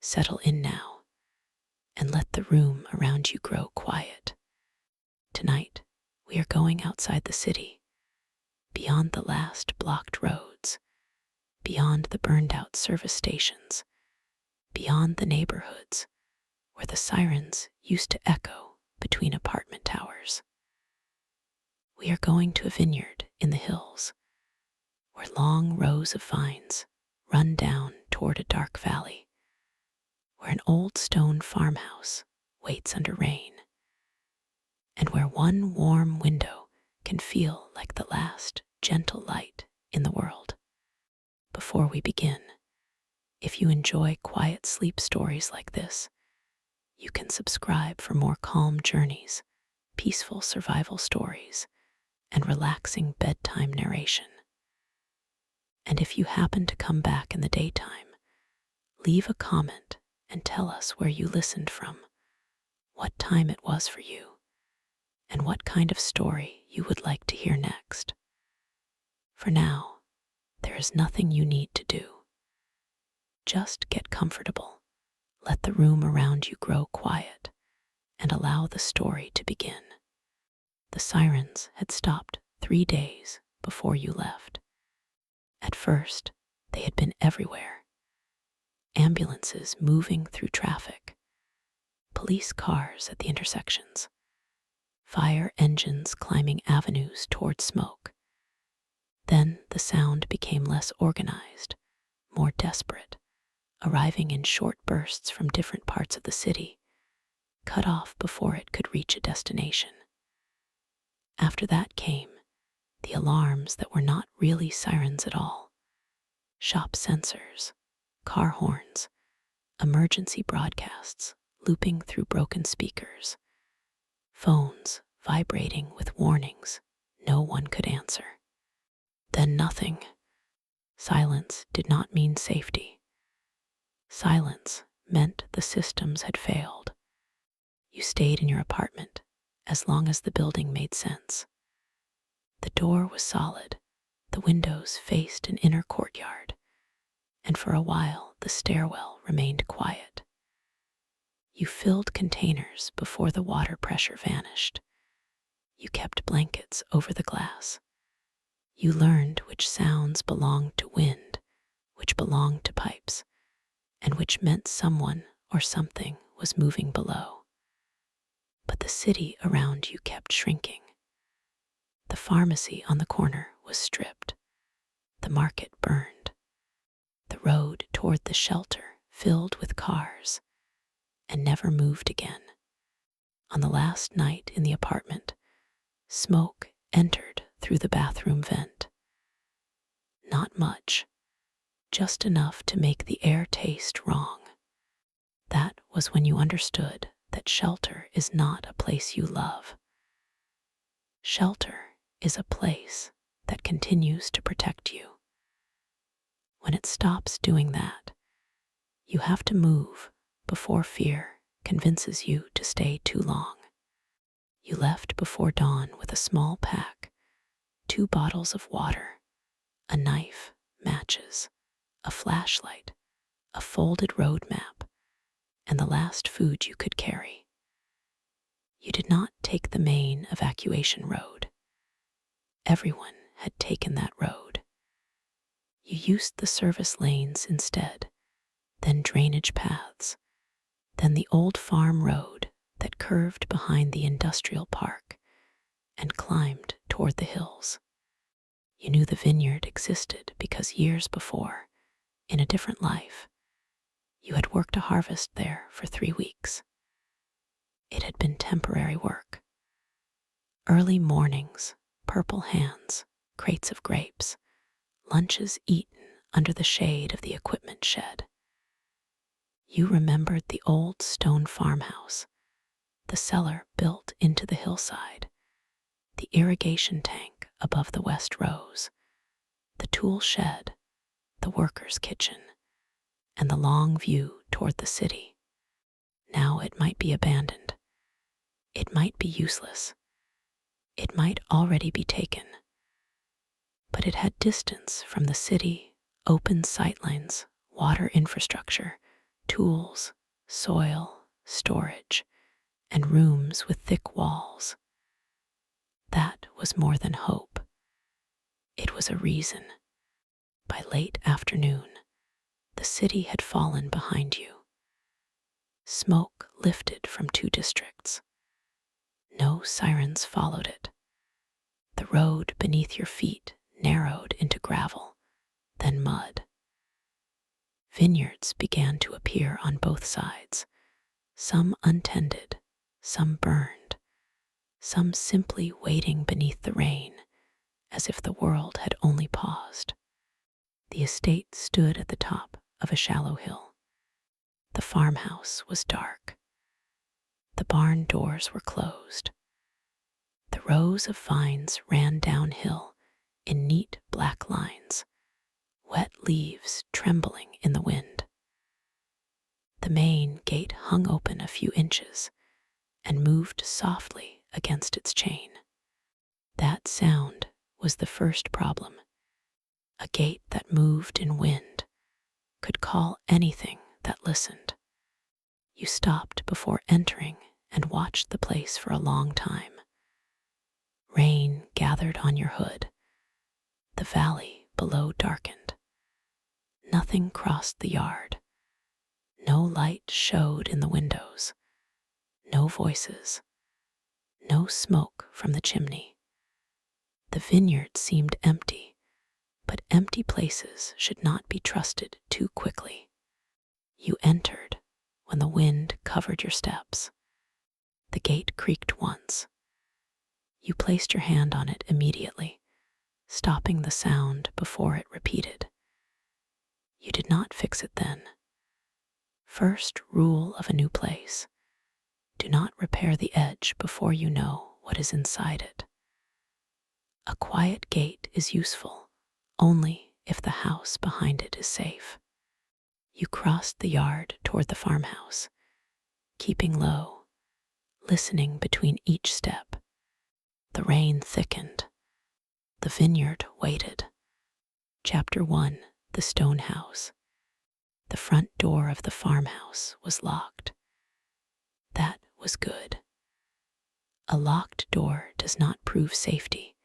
Settle in now and let the room around you grow quiet. Tonight, we are going outside the city, beyond the last blocked roads, beyond the burned-out service stations, beyond the neighborhoods where the sirens used to echo between apartment towers. We are going to a vineyard in the hills, where long rows of vines run down toward a dark valley, where an old stone farmhouse waits under rain, and where one warm window can feel like the last gentle light in the world. Before we begin, if you enjoy quiet sleep stories like this, you can subscribe for more calm journeys, peaceful survival stories, and relaxing bedtime narration. And if you happen to come back in the daytime, leave a comment and tell us where you listened from, what time it was for you, and what kind of story you would like to hear next. For now, there is nothing you need to do. Just get comfortable, let the room around you grow quiet, and allow the story to begin. The sirens had stopped 3 days before you left. At first, they had been everywhere. Ambulances moving through traffic, police cars at the intersections, fire engines climbing avenues toward smoke. Then the sound became less organized, more desperate, arriving in short bursts from different parts of the city, cut off before it could reach a destination. After that came the alarms that were not really sirens at all. Shop sensors, car horns, emergency broadcasts looping through broken speakers, phones vibrating with warnings no one could answer. Then nothing. Silence did not mean safety. Silence meant the systems had failed. You stayed in your apartment as long as the building made sense. The door was solid, the windows faced an inner courtyard, and for a while the stairwell remained quiet. You filled containers before the water pressure vanished. You kept blankets over the glass. You learned which sounds belonged to wind, which belonged to pipes, and which meant someone or something was moving below. But the city around you kept shrinking. The pharmacy on the corner was stripped. The market burned. The road toward the shelter filled with cars and never moved again. On the last night in the apartment, smoke entered through the bathroom vent. Not much, just enough to make the air taste wrong. That was when you understood that shelter is not a place you love. Shelter is a place that continues to protect you. When it stops doing that, you have to move before fear convinces you to stay too long. You left before dawn with a small pack, 2 bottles of water, a knife, matches, a flashlight, a folded road map, and the last food you could carry. You did not take the main evacuation road. Everyone had taken that road. You used the service lanes instead, then drainage paths, then the old farm road that curved behind the industrial park and climbed toward the hills. You knew the vineyard existed because years before, in a different life, you had worked a harvest there for 3 weeks. It had been temporary work. Early mornings, purple hands, crates of grapes, lunches eaten under the shade of the equipment shed. You remembered the old stone farmhouse, the cellar built into the hillside, the irrigation tank above the west rows, the tool shed, the workers' kitchen, and the long view toward the city. Now it might be abandoned. It might be useless. It might already be taken. But it had distance from the city, open sightlines, water infrastructure, tools, soil, storage, and rooms with thick walls. That was more than hope. It was a reason. By late afternoon, the city had fallen behind you. Smoke lifted from 2 districts. No sirens followed it. The road beneath your feet narrowed into gravel, then mud. Vineyards began to appear on both sides, some untended, some burned, some simply waiting beneath the rain, as if the world had only paused. The estate stood at the top of a shallow hill. The farmhouse was dark. The barn doors were closed. The rows of vines ran downhill in neat black lines, wet leaves trembling in the wind. The main gate hung open a few inches and moved softly against its chain. That sound was the first problem. A gate that moved in wind could call anything that listened. You stopped before entering and watched the place for a long time. Rain gathered on your hood. The valley below darkened. Nothing crossed the yard. No light showed in the windows. No voices. No smoke from the chimney. The vineyard seemed empty, but empty places should not be trusted too quickly. You entered when the wind covered your steps. The gate creaked once. You placed your hand on it immediately, stopping the sound before it repeated. You did not fix it then. First rule of a new place: do not repair the edge before you know what is inside it. A quiet gate is useful only if the house behind it is safe. You crossed the yard toward the farmhouse, keeping low, listening between each step. The rain thickened. The vineyard waited. Chapter 1: The Stone House. The front door of the farmhouse was locked. That was good. A locked door does not prove safety,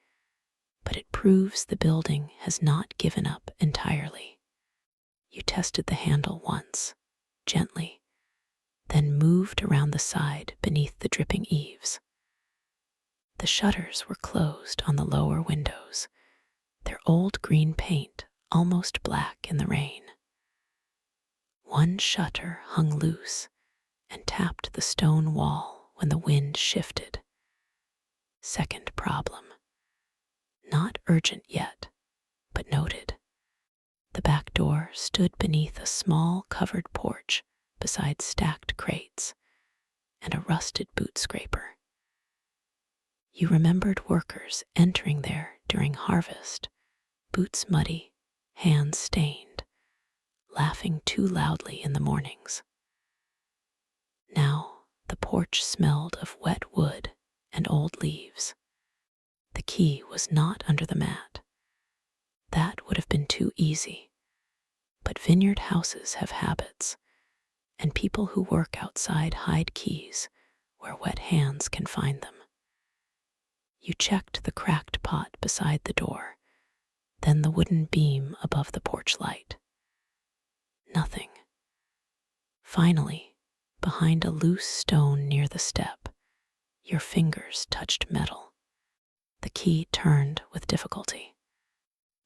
but it proves the building has not given up entirely. You tested the handle once, gently, then moved around the side beneath the dripping eaves. The shutters were closed on the lower windows, their old green paint almost black in the rain. One shutter hung loose and tapped the stone wall when the wind shifted. Second problem. Not urgent yet, but noted. The back door stood beneath a small covered porch beside stacked crates and a rusted boot scraper. You remembered workers entering there during harvest, boots muddy, hands stained, laughing too loudly in the mornings. Now the porch smelled of wet wood and old leaves. The key was not under the mat. That would have been too easy. But vineyard houses have habits, and people who work outside hide keys where wet hands can find them. You checked the cracked pot beside the door, then the wooden beam above the porch light. Nothing. Finally, behind a loose stone near the step, your fingers touched metal. The key turned with difficulty.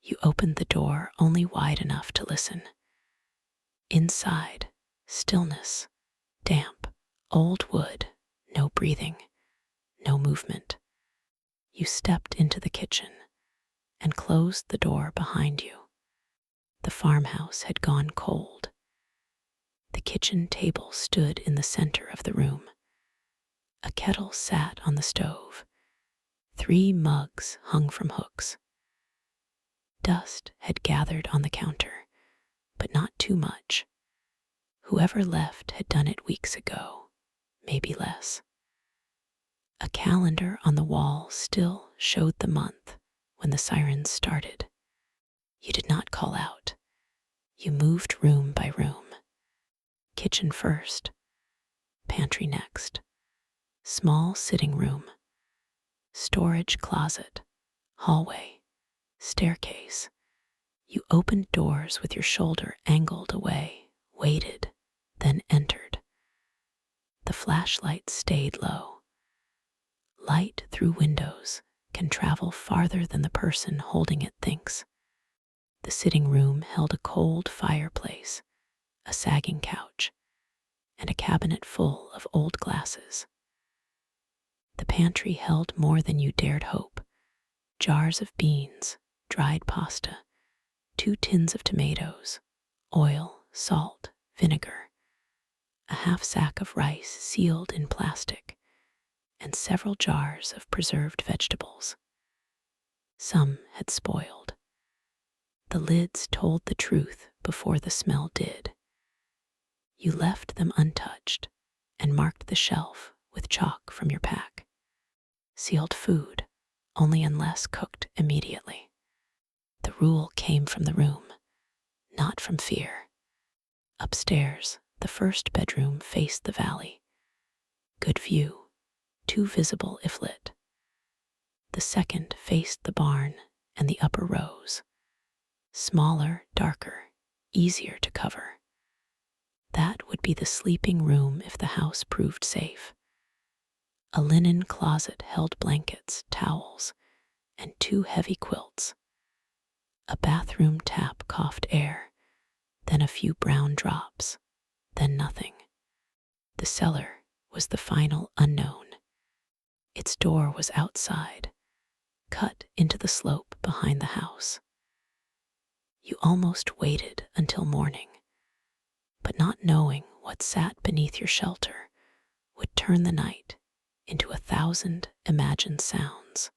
You opened the door only wide enough to listen. Inside, stillness, damp, old wood, no breathing, no movement. You stepped into the kitchen and closed the door behind you. The farmhouse had gone cold. The kitchen table stood in the center of the room. A kettle sat on the stove. 3 mugs hung from hooks. Dust had gathered on the counter, but not too much. Whoever left had done it weeks ago, maybe less. A calendar on the wall still showed the month when the sirens started. You did not call out. You moved room by room. Kitchen first, pantry next, small sitting room, storage closet, hallway, staircase. You opened doors with your shoulder angled away, waited, then entered. The flashlight stayed low. Light through windows can travel farther than the person holding it thinks. The sitting room held a cold fireplace, a sagging couch, and a cabinet full of old glasses. The pantry held more than you dared hope: jars of beans, dried pasta, 2 tins of tomatoes, oil, salt, vinegar, a half sack of rice sealed in plastic, and several jars of preserved vegetables. Some had spoiled. The lids told the truth before the smell did. You left them untouched and marked the shelf with chalk from your pack. Sealed food, only unless cooked immediately. The rule came from the room, not from fear. Upstairs, the first bedroom faced the valley. Good view, too visible if lit. The second faced the barn and the upper rows. Smaller, darker, easier to cover. That would be the sleeping room if the house proved safe. A linen closet held blankets, towels, and 2 heavy quilts. A bathroom tap coughed air, then a few brown drops, then nothing. The cellar was the final unknown. Its door was outside, cut into the slope behind the house. You almost waited until morning, but not knowing what sat beneath your shelter would turn the night into 1,000 imagined sounds.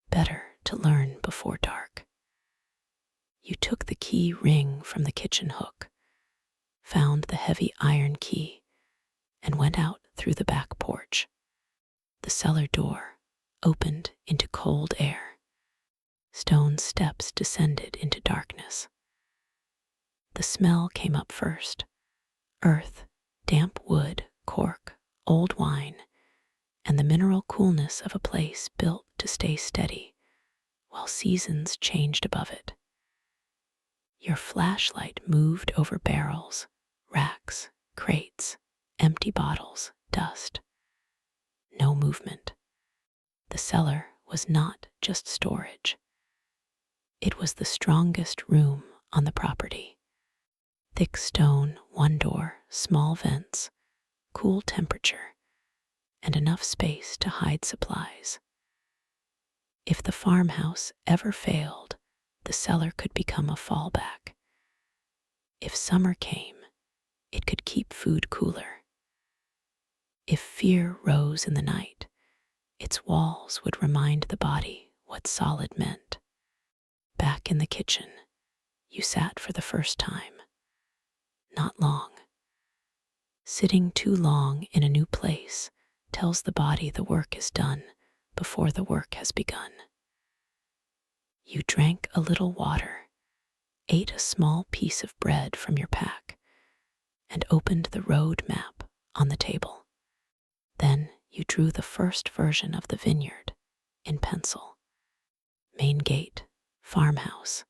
Better to learn before dark. You took the key ring from the kitchen hook, found the heavy iron key, and went out through the back porch. The cellar door opened into cold air. Stone steps descended into darkness. The smell came up first: earth, damp wood, cork, old wine, and the mineral coolness of a place built to stay steady while seasons changed above it. Your flashlight moved over barrels, racks, crates, empty bottles, dust. No movement. The cellar was not just storage. It was the strongest room on the property. Thick stone, 1 door, small vents, cool temperature, and enough space to hide supplies. If the farmhouse ever failed, the cellar could become a fallback. If summer came, it could keep food cooler. If fear rose in the night, its walls would remind the body what solid meant. Back in the kitchen, you sat for the first time. Not long. Sitting too long in a new place tells the body the work is done before the work has begun. You drank a little water, ate a small piece of bread from your pack, and opened the road map on the table. Then you drew the first version of the vineyard in pencil. Main gate, farmhouse,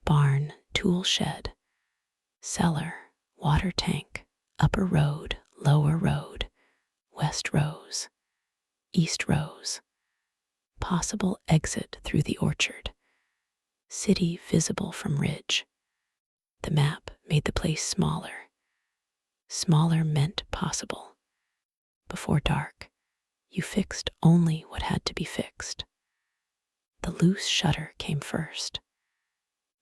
barn, tool shed, cellar, water tank, upper road, lower road, west rows, east rows, possible exit through the orchard, city visible from ridge. The map made the place smaller. Smaller meant possible. Before dark, you fixed only what had to be fixed. The loose shutter came first.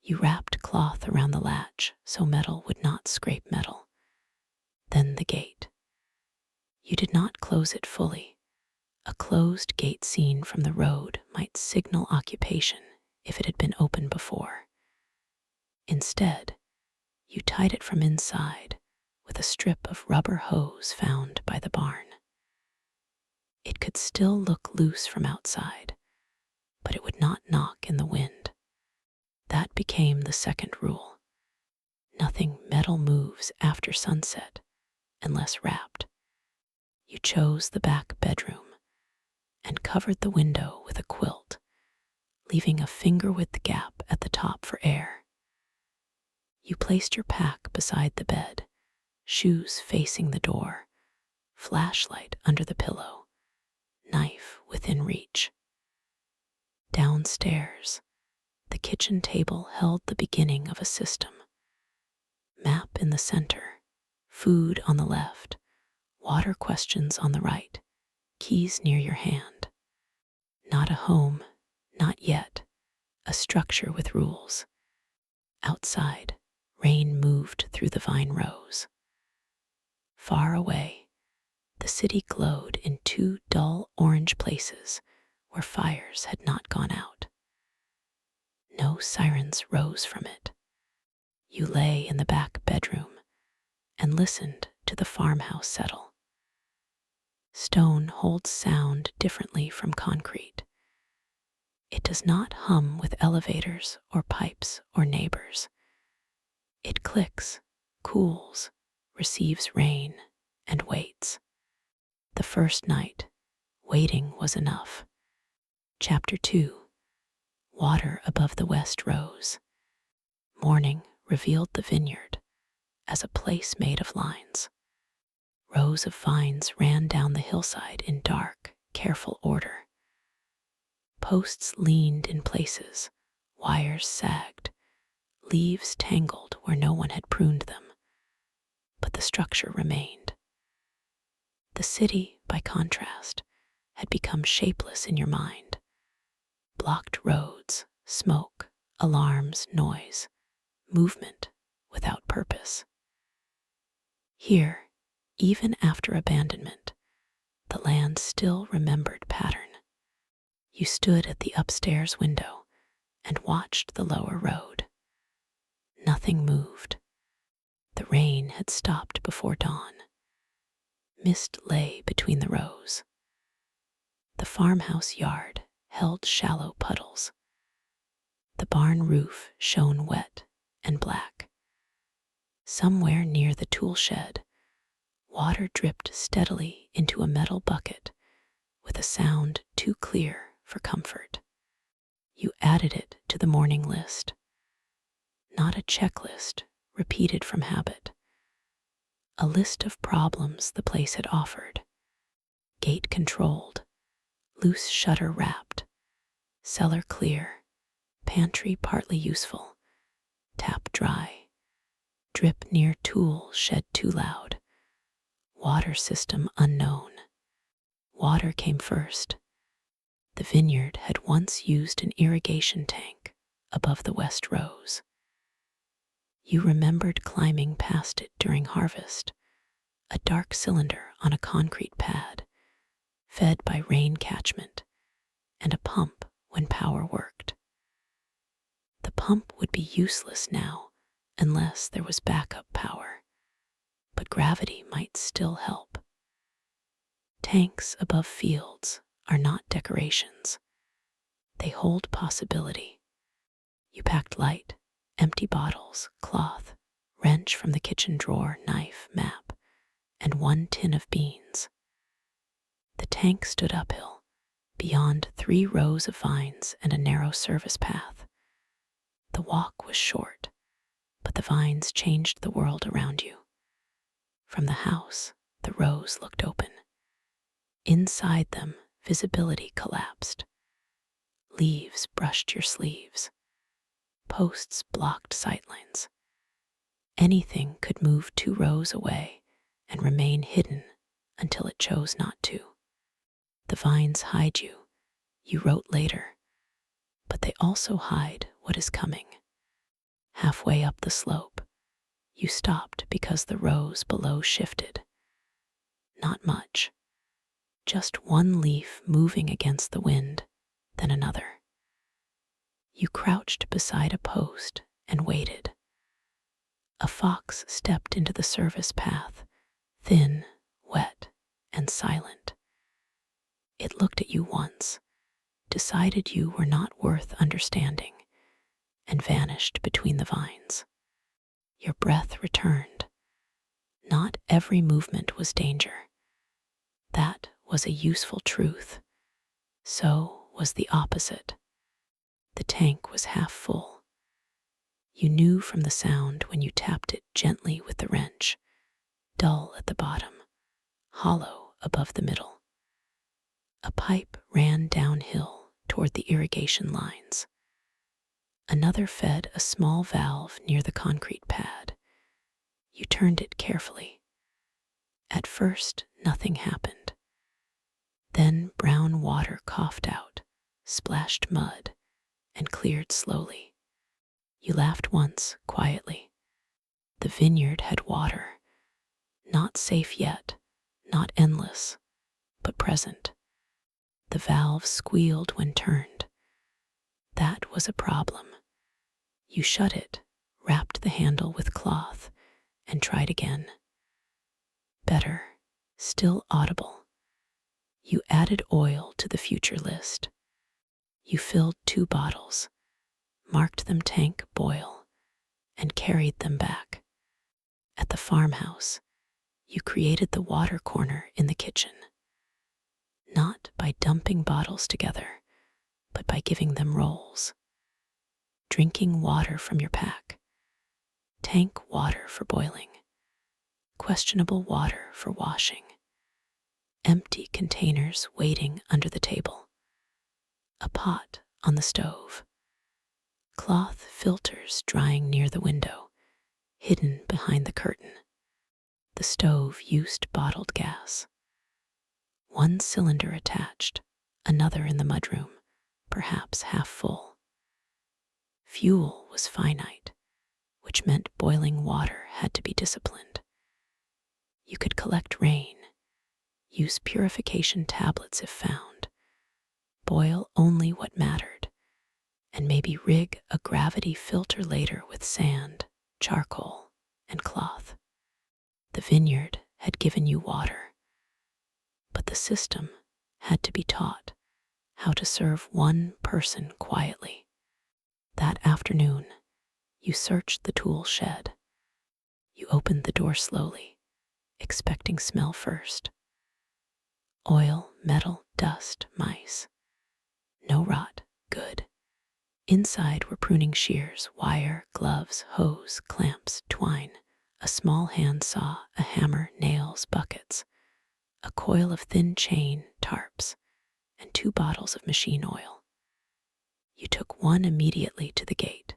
You wrapped cloth around the latch so metal would not scrape metal. Then the gate. You did not close it fully. A closed gate seen from the road might signal occupation if it had been open before. Instead, you tied it from inside with a strip of rubber hose found by the barn. It could still look loose from outside, but it would not knock in the wind. That became the second rule. Nothing metal moves after sunset unless wrapped. You chose the back bedroom and covered the window with a quilt, leaving a finger-width gap at the top for air. You placed your pack beside the bed, shoes facing the door, flashlight under the pillow, knife within reach. Downstairs, the kitchen table held the beginning of a system. Map in the center, food on the left, water questions on the right, keys near your hand. Not a home, not yet, a structure with rules. Outside, rain moved through the vine rows. Far away, the city glowed in two dull orange places where fires had not gone out. No sirens rose from it. You lay in the back bedroom and listened to the farmhouse settle. Stone holds sound differently from concrete. It does not hum with elevators or pipes or neighbors. It clicks, cools, receives rain, and waits. The first night, waiting was enough. Chapter 2. Water above the west rose. Morning revealed the vineyard as a place made of lines. Rows of vines ran down the hillside in dark, careful order. Posts leaned in places, wires sagged, leaves tangled where no one had pruned them, but the structure remained. The city, by contrast, had become shapeless in your mind. Blocked roads, smoke, alarms, noise, movement without purpose. Here, even after abandonment, the land still remembered pattern. You stood at the upstairs window and watched the lower road. Nothing moved. The rain had stopped before dawn. Mist lay between the rows. The farmhouse yard held shallow puddles. The barn roof shone wet and black. Somewhere near the tool shed, water dripped steadily into a metal bucket with a sound too clear for comfort. You added it to the morning list. Not a checklist repeated from habit. A list of problems the place had offered. Gate controlled, loose shutter wrapped, cellar clear, pantry partly useful, tap dry, drip near tool shed too loud, water system unknown. Water came first. The vineyard had once used an irrigation tank above the west rows. You remembered climbing past it during harvest, a dark cylinder on a concrete pad, fed by rain catchment, and a pump when power worked. The pump would be useless now unless there was backup power, but gravity might still help. Tanks above fields are not decorations. They hold possibility. You packed light, empty bottles, cloth, wrench from the kitchen drawer, knife, map, and one tin of beans. The tank stood uphill, beyond 3 rows of vines and a narrow service path. The walk was short, but the vines changed the world around you. From the house, the rows looked open. Inside them, visibility collapsed. Leaves brushed your sleeves. Posts blocked sightlines. Anything could move 2 rows away and remain hidden until it chose not to. The vines hide you, you wrote later, but they also hide what is coming. Halfway up the slope, you stopped because the rows below shifted. Not much, just one leaf moving against the wind, then another. You crouched beside a post and waited. A fox stepped into the service path, thin, wet, and silent. It looked at you once, decided you were not worth understanding, and vanished between the vines. Your breath returned. Not every movement was danger. That was a useful truth. So was the opposite. The tank was half full. You knew from the sound when you tapped it gently with the wrench, dull at the bottom, hollow above the middle. A pipe ran downhill toward the irrigation lines. Another fed a small valve near the concrete pad. You turned it carefully. At first, nothing happened. Then brown water coughed out, splashed mud, and cleared slowly. You laughed once, quietly. The vineyard had water. Not safe yet, not endless, but present. The valve squealed when turned. That was a problem. You shut it, wrapped the handle with cloth, and tried again. Better, still audible. You added oil to the future list. You filled 2 bottles, marked them tank boil, and carried them back. At the farmhouse, you created the water corner in the kitchen. Not by dumping bottles together, but by giving them roles. Drinking water from your pack. Tank water for boiling. Questionable water for washing. Empty containers waiting under the table. A pot on the stove. Cloth filters drying near the window, hidden behind the curtain. The stove used bottled gas. 1 cylinder attached, another in the mudroom, perhaps half full. Fuel was finite, which meant boiling water had to be disciplined. You could collect rain, use purification tablets if found, boil only what mattered, and maybe rig a gravity filter later with sand, charcoal, and cloth. The vineyard had given you water, but the system had to be taught how to serve 1 person quietly. That afternoon, you searched the tool shed. You opened the door slowly, expecting smell first. Oil, metal, dust, mice. No rot, good. Inside were pruning shears, wire, gloves, hose, clamps, twine, a small hand saw, a hammer, nails, buckets, a coil of thin chain, tarps, and 2 bottles of machine oil. You took 1 immediately to the gate,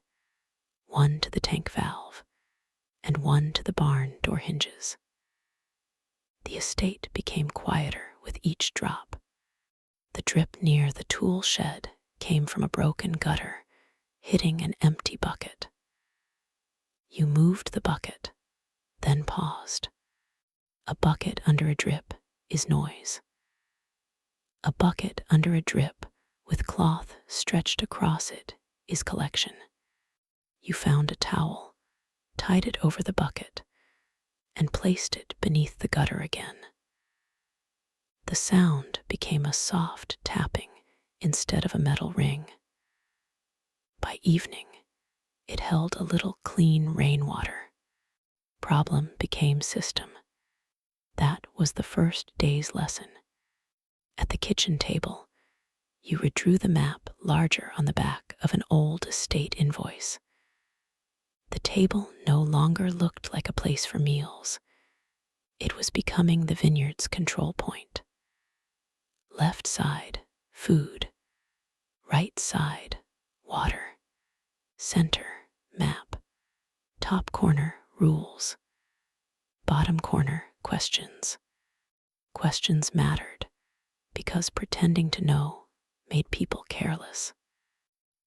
1 to the tank valve, and 1 to the barn door hinges. The estate became quieter with each drop. The drip near the tool shed came from a broken gutter, hitting an empty bucket. You moved the bucket, then paused. A bucket under a drip is noise. A bucket under a drip with cloth stretched across it is collection. You found a towel, tied it over the bucket, and placed it beneath the gutter again. The sound became a soft tapping instead of a metal ring. By evening, it held a little clean rainwater. Problem became system. That was the first day's lesson. At the kitchen table, you redrew the map larger on the back of an old estate invoice. The table no longer looked like a place for meals. It was becoming the vineyard's control point. Left side, food. Right side, water. Center, map. Top corner, rules. Bottom corner, questions. Questions mattered because pretending to know made people careless.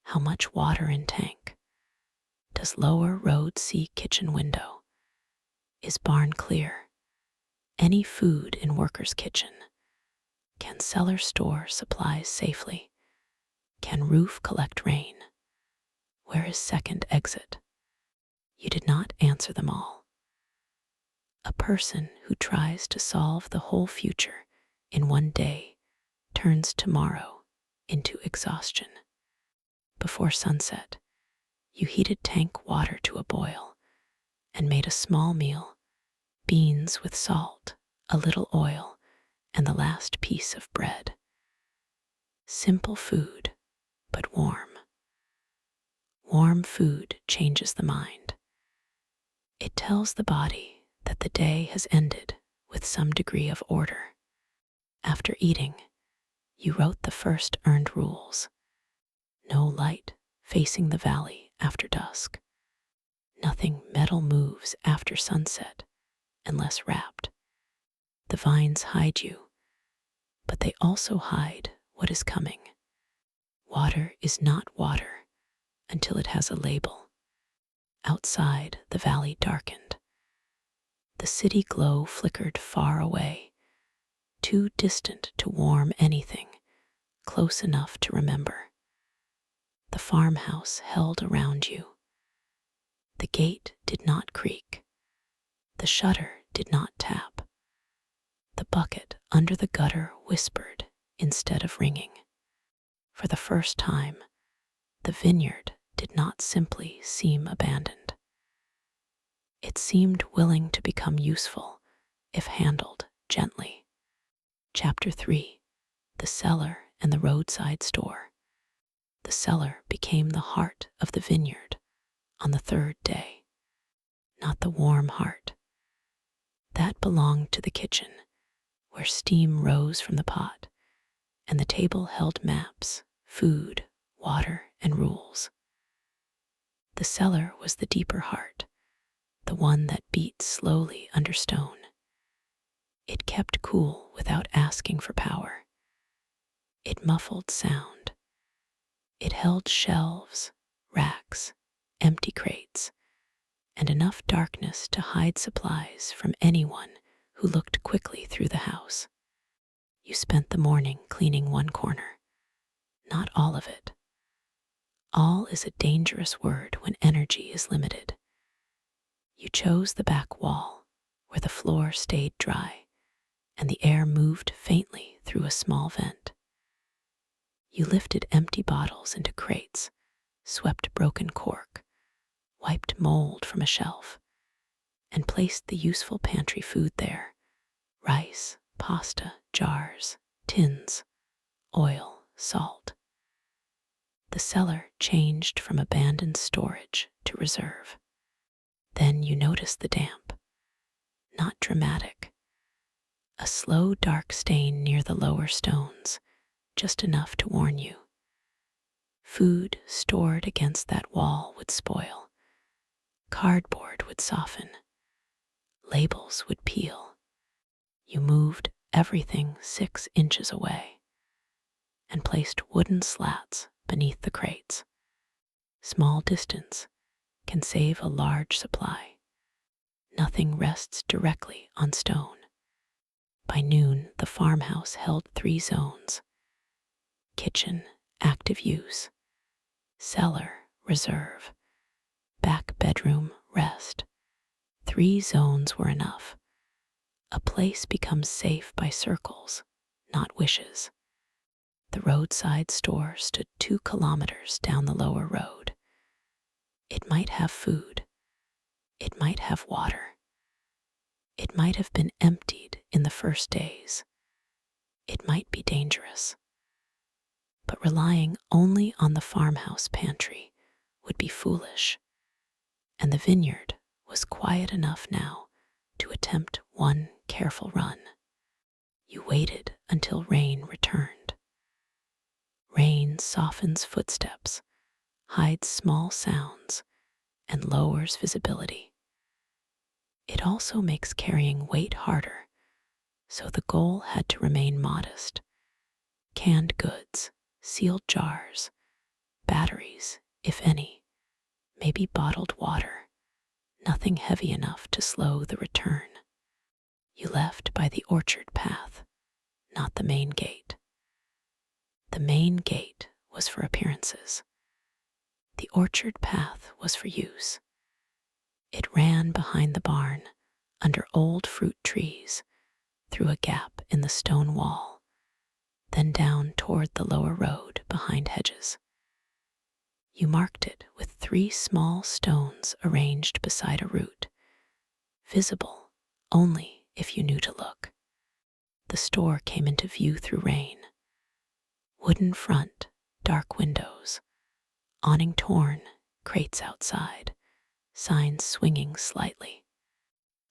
How much water in tank? Does lower road see kitchen window? Is barn clear? Any food in worker's kitchen? Can cellar store supplies safely? Can roof collect rain? Where is second exit? You did not answer them all. A person who tries to solve the whole future in 1 day turns tomorrow into exhaustion. Before sunset, you heated tank water to a boil and made a small meal, beans with salt, a little oil, and the last piece of bread. Simple food, but warm. Warm food changes the mind. It tells the body that the day has ended with some degree of order. After eating, you wrote the first earned rules. No light facing the valley after dusk. Nothing metal moves after sunset unless wrapped. The vines hide you, but they also hide what is coming. Water is not water until it has a label. Outside, the valley darkened. The city glow flickered far away, too distant to warm anything, close enough to remember. The farmhouse held around you. The gate did not creak. The shutter did not tap. The bucket under the gutter whispered instead of ringing. For the first time, the vineyard did not simply seem abandoned. It seemed willing to become useful if handled gently. Chapter 3: The Cellar and the Roadside Store. The cellar became the heart of the vineyard on the third day. Not the warm heart. That belonged to the kitchen, where steam rose from the pot, and the table held maps, food, water, and rules. The cellar was the deeper heart, the one that beat slowly under stone. It kept cool without asking for power. It muffled sound. It held shelves, racks, empty crates, and enough darkness to hide supplies from anyone who looked quickly through the house. You spent the morning cleaning one corner, not all of it. All is a dangerous word when energy is limited. You chose the back wall, where the floor stayed dry, and the air moved faintly through a small vent. You lifted empty bottles into crates, swept broken cork, wiped mold from a shelf, and placed the useful pantry food there: rice, pasta, jars, tins, oil, salt. The cellar changed from abandoned storage to reserve. Then you noticed the damp. Not dramatic. A slow dark stain near the lower stones, just enough to warn you. Food stored against that wall would spoil. Cardboard would soften. Labels would peel. You moved everything 6 inches away and placed wooden slats beneath the crates. Small distance can save a large supply. Nothing rests directly on stone. By noon, the farmhouse held 3 zones: kitchen, active use; cellar, reserve; back bedroom, rest. 3 zones were enough. A place becomes safe by circles, not wishes. The roadside store stood 2 kilometers down the lower road. It might have food. It might have water. It might have been emptied in the first days. It might be dangerous. But relying only on the farmhouse pantry would be foolish, and the vineyard was quiet enough now to attempt one careful run. You waited until rain returned. Rain softens footsteps, hides small sounds, and lowers visibility. It also makes carrying weight harder, so the goal had to remain modest. Canned goods, sealed jars, batteries, if any, maybe bottled water, nothing heavy enough to slow the return. You left by the orchard path, not the main gate. The main gate was for appearances. The orchard path was for use. It ran behind the barn, under old fruit trees, through a gap in the stone wall, then down toward the lower road behind hedges. You marked it with 3 small stones arranged beside a root, visible only if you knew to look. The store came into view through rain. Wooden front, dark windows, awning torn, crates outside, signs swinging slightly.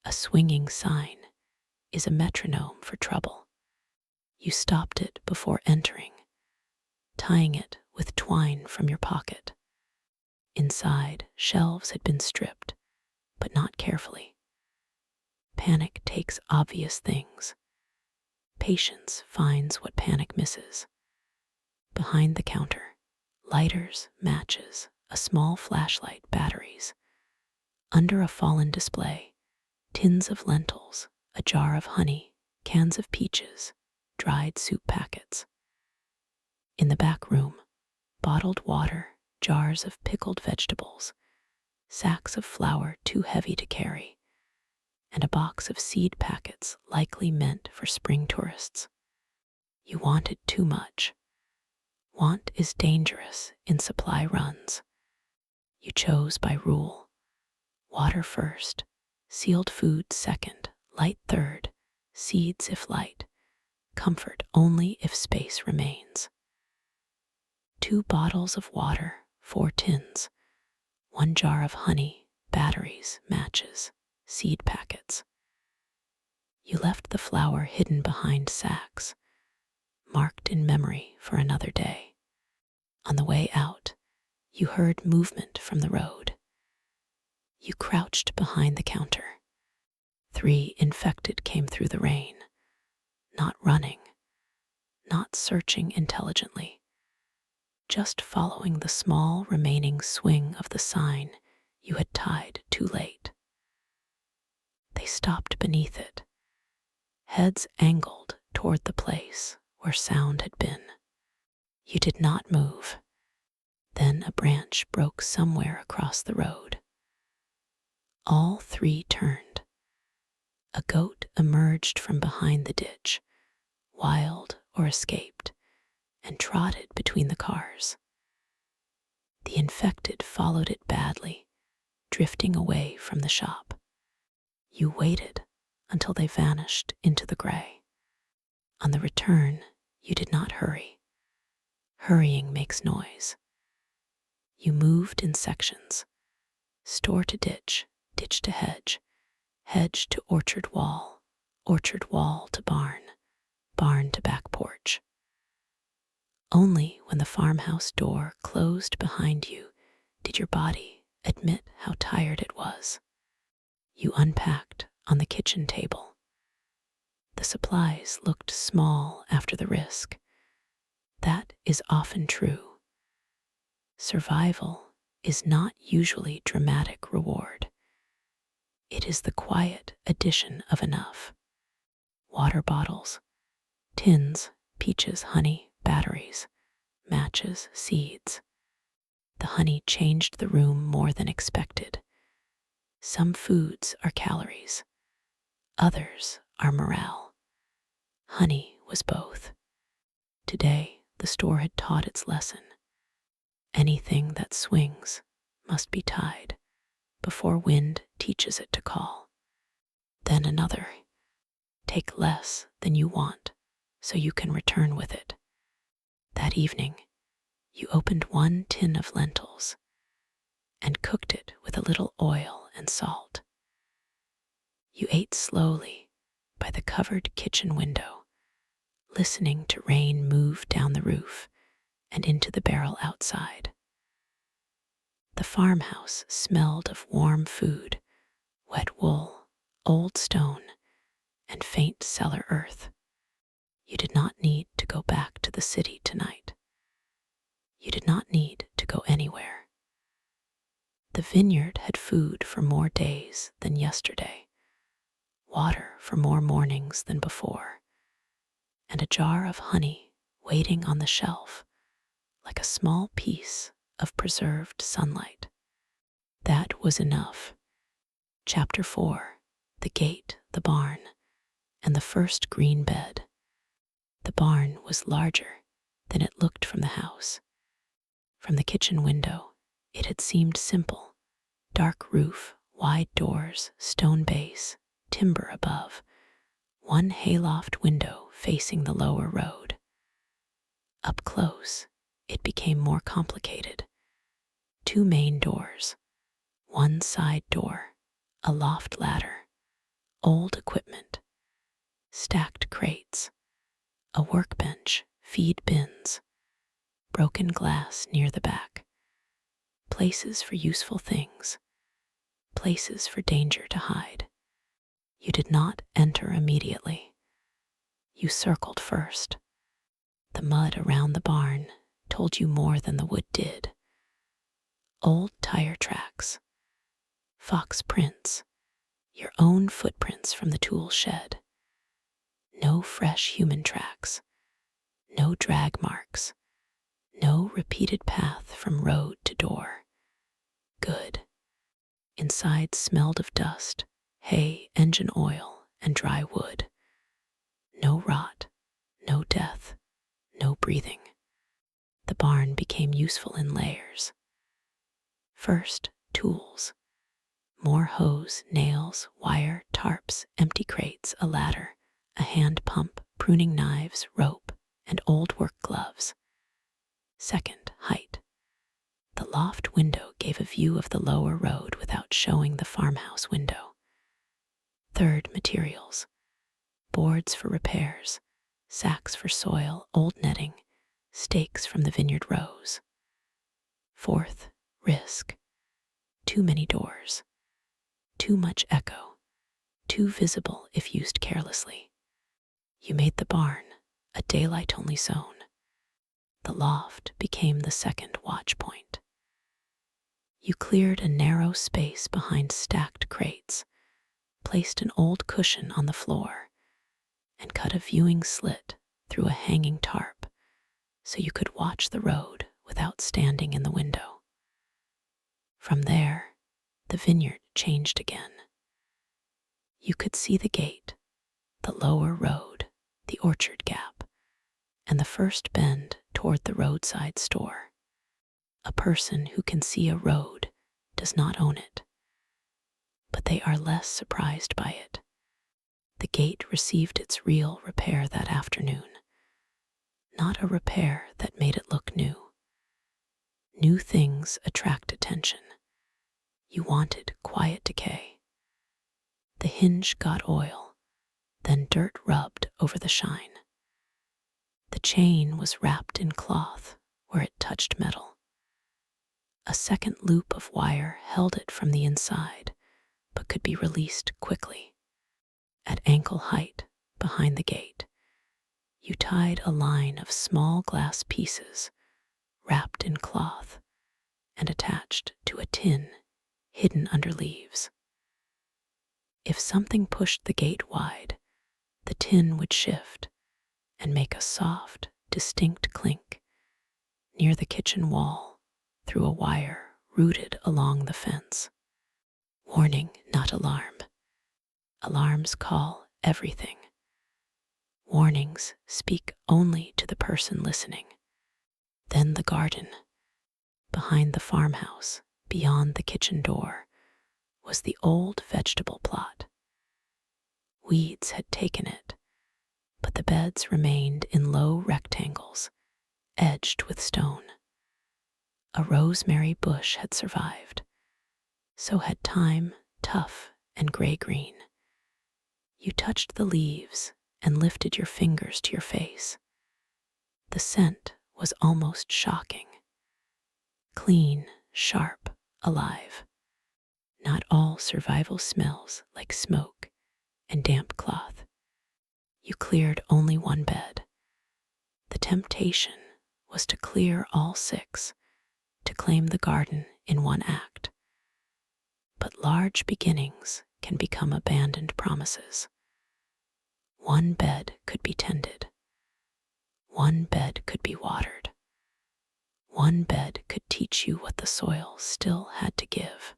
A swinging sign is a metronome for trouble. You stopped it before entering, tying it with twine from your pocket. Inside, shelves had been stripped, but not carefully. Panic takes obvious things. Patience finds what panic misses. Behind the counter, lighters, matches, a small flashlight, batteries. Under a fallen display, tins of lentils, a jar of honey, cans of peaches, dried soup packets. In the back room, bottled water, jars of pickled vegetables, sacks of flour too heavy to carry, and a box of seed packets likely meant for spring tourists. You wanted too much. Want is dangerous in supply runs. You chose by rule. Water first, sealed food second, light third, seeds if light, comfort only if space remains. 2 bottles of water, 4 tins, 1 jar of honey, batteries, matches, seed packets. You left the flour hidden behind sacks, marked in memory for another day. On the way out, you heard movement from the road. You crouched behind the counter. 3 infected came through the rain, not running, not searching intelligently, just following the small remaining swing of the sign you had tied too late. They stopped beneath it, heads angled toward the place where sound had been. You did not move. Then a branch broke somewhere across the road. All 3 turned. A goat emerged from behind the ditch, wild or escaped, and trotted between the cars. The infected followed it badly, drifting away from the shop. You waited until they vanished into the gray. On the return, you did not hurry. Hurrying makes noise. You moved in sections, store to ditch, ditch to hedge, hedge to orchard wall to barn, barn to back porch. Only when the farmhouse door closed behind you did your body admit how tired it was. You unpacked on the kitchen table. The supplies looked small after the risk. That is often true. Survival is not usually dramatic reward. It is the quiet addition of enough. Water bottles, tins, peaches, honey, batteries, matches, seeds. The honey changed the room more than expected. Some foods are calories. Others are morale. Honey was both. Today, the store had taught its lesson. Anything that swings must be tied before wind teaches it to call. Then another. Take less than you want so you can return with it. That evening, you opened 1 tin of lentils and cooked it with a little oil and salt. You ate slowly by the covered kitchen window, listening to rain move down the roof and into the barrel outside. The farmhouse smelled of warm food, wet wool, old stone, and faint cellar earth. You did not need to go back to the city tonight. You did not need to go anywhere. The vineyard had food for more days than yesterday, water for more mornings than before, and a jar of honey waiting on the shelf like a small piece of preserved sunlight. That was enough. Chapter 4. The gate, the barn, and the first green bed. The barn was larger than it looked from the house. From the kitchen window, it had seemed simple. Dark roof, Wide doors, stone base, timber above, one hayloft window facing the lower road. Up close, it became more complicated. Two main doors, one side door, a loft ladder, old equipment, stacked crates, a workbench, feed bins, broken glass near the back, places for useful things, places for danger to hide. You did not enter immediately. You circled first. The mud around the barn told you more than the wood did. Old tire tracks, fox prints, your own footprints from the tool shed. No fresh human tracks, no drag marks, no repeated path from road to door. Good. Inside smelled of dust, hay, engine oil, and dry wood. No rot, no death, no breathing. The barn became useful in layers. First, tools. More hose, nails, wire, tarps, empty crates, a ladder, a hand pump, pruning knives, rope, and old work gloves. Second, height. The loft window gave a view of the lower road without showing the farmhouse window. Third, materials. Boards for repairs, sacks for soil, old netting, stakes from the vineyard rows. Fourth, risk. Too many doors. Too much echo. Too visible if used carelessly. You made the barn a daylight-only zone. The loft became the second watch point. You cleared a narrow space behind stacked crates, placed an old cushion on the floor, and cut a viewing slit through a hanging tarp so you could watch the road without standing in the window. From there, the vineyard changed again. You could see the gate, the lower road, the orchard gap, and the first bend toward the roadside store. A person who can see a road does not own it, but they are less surprised by it. The gate received its real repair that afternoon, not a repair that made it look new. New things attract attention. You wanted quiet decay. The hinge got oil, then dirt rubbed over the shine. The chain was wrapped in cloth where it touched metal. A second loop of wire held it from the inside, but could be released quickly. At ankle height, behind the gate, you tied a line of small glass pieces wrapped in cloth and attached to a tin hidden under leaves. If something pushed the gate wide, the tin would shift and make a soft, distinct clink near the kitchen wall through a wire rooted along the fence. Warning, not alarm. Alarms call everything. Warnings speak only to the person listening. Then the garden. Behind the farmhouse, beyond the kitchen door, was the old vegetable plot. Weeds had taken it, but the beds remained in low rectangles, edged with stone. A rosemary bush had survived. So had thyme, tough and gray-green. You touched the leaves and lifted your fingers to your face. The scent was almost shocking. Clean, sharp, alive. Not all survival smells like smoke and damp cloth. You cleared only one bed. The temptation was to clear all six, to claim the garden in one act. But large beginnings can become abandoned promises. One bed could be tended. One bed could be watered. One bed could teach you what the soil still had to give.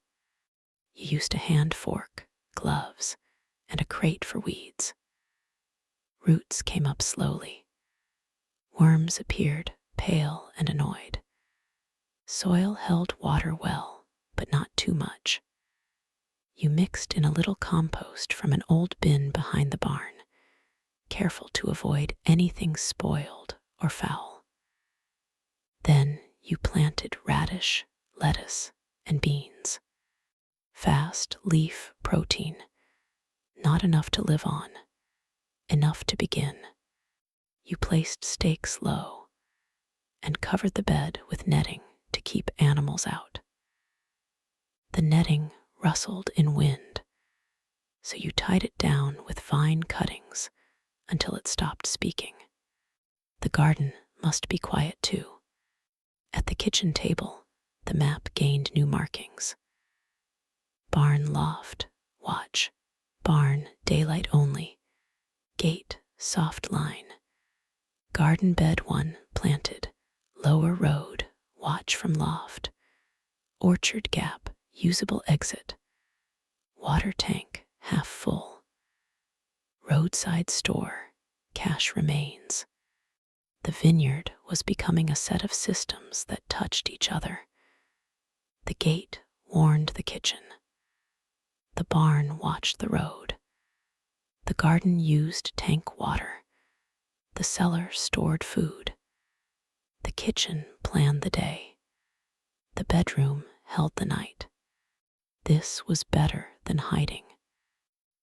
You used a hand fork, gloves, and a crate for weeds. Roots came up slowly. Worms appeared, pale and annoyed. Soil held water well, but not too much. You mixed in a little compost from an old bin behind the barn, careful to avoid anything spoiled or foul. Then you planted radish, lettuce, and beans. Fast leaf protein, not enough to live on, enough to begin. You placed stakes low and covered the bed with netting to keep animals out. The netting rustled in wind, so you tied it down with vine cuttings until it stopped speaking. The garden must be quiet too. At the kitchen table, the map gained new markings. Barn loft, watch. Barn, daylight only. Gate, soft line. Garden bed 1, planted. Lower road, watch from loft. Orchard gap, usable exit. Water tank, half full. Roadside store, cache remains. The vineyard was becoming a set of systems that touched each other. The gate warned the kitchen. The barn watched the road. The garden used tank water. The cellar stored food. The kitchen planned the day. The bedroom held the night. This was better than hiding.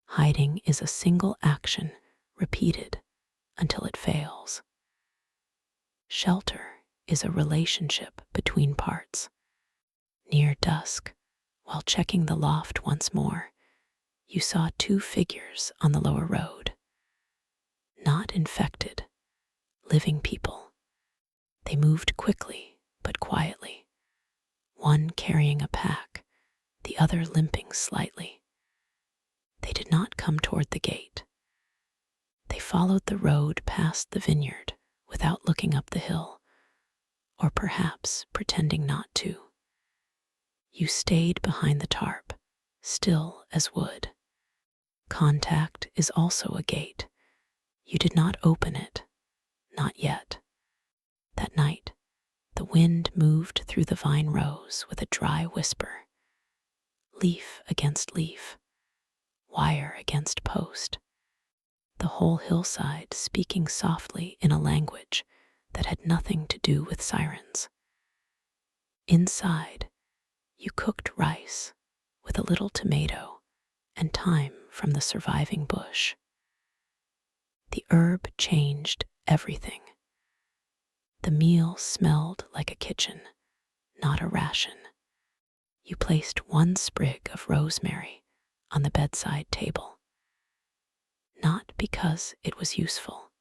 Hiding is a single action repeated until it fails. Shelter is a relationship between parts. Near dusk, while checking the loft once more, you saw 2 figures on the lower road. Not infected, living people. They moved quickly but quietly, one carrying a pack, the other limping slightly. They did not come toward the gate. They followed the road past the vineyard without looking up the hill, or perhaps pretending not to. You stayed behind the tarp, still as wood. Contact is also a gate. You did not open it, not yet. That night, the wind moved through the vine rows with a dry whisper. Leaf against leaf, wire against post. The whole hillside speaking softly in a language that had nothing to do with sirens. Inside, you cooked rice with a little tomato and thyme from the surviving bush. The herb changed everything. The meal smelled like a kitchen, not a ration. You placed 1 sprig of rosemary on the bedside table. Not because it was useful,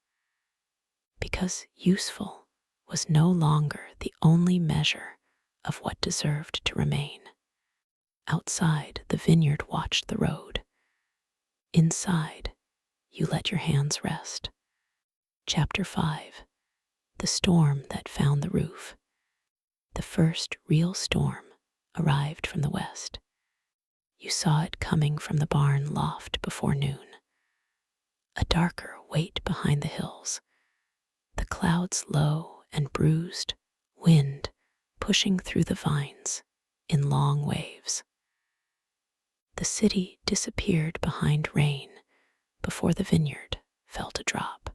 because useful was no longer the only measure of what deserved to remain. Outside, the vineyard watched the road. Inside, you let your hands rest. Chapter 5. The storm that found the roof. The first real storm arrived from the west. You saw it coming from the barn loft before noon. A darker weight behind the hills. The clouds low and bruised, wind pushing through the vines in long waves. The city disappeared behind rain before the vineyard felt a drop.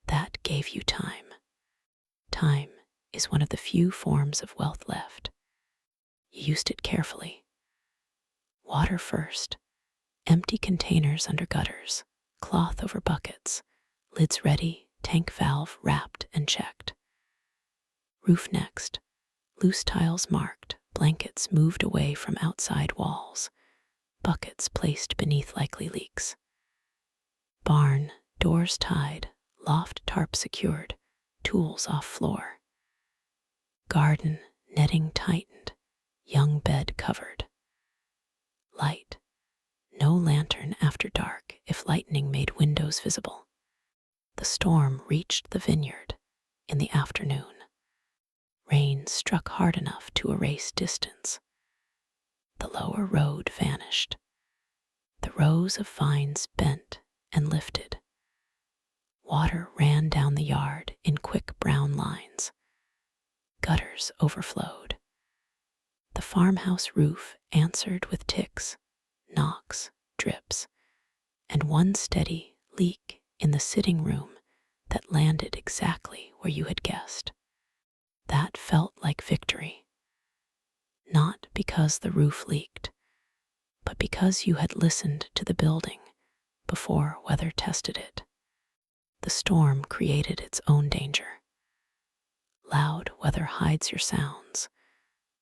That gave you time. Time is one of the few forms of wealth left. You used it carefully. Water first, empty containers under gutters, cloth over buckets, lids ready, tank valve wrapped and checked. Roof next, loose tiles marked, blankets moved away from outside walls, buckets placed beneath likely leaks. Barn, doors tied, loft tarp secured, tools off floor. Garden, netting tightened, young bed covered. Light, no lantern after dark if lightning made windows visible. The storm reached the vineyard in the afternoon. Rain struck hard enough to erase distance. The lower road vanished. The rows of vines bent and lifted. Water ran down the yard in quick brown lines. Gutters overflowed. The farmhouse roof answered with ticks, knocks, drips, and one steady leak in the sitting room that landed exactly where you had guessed. That felt like victory. Not because the roof leaked, but because you had listened to the building before weather tested it. The storm created its own danger. Loud weather hides your sounds,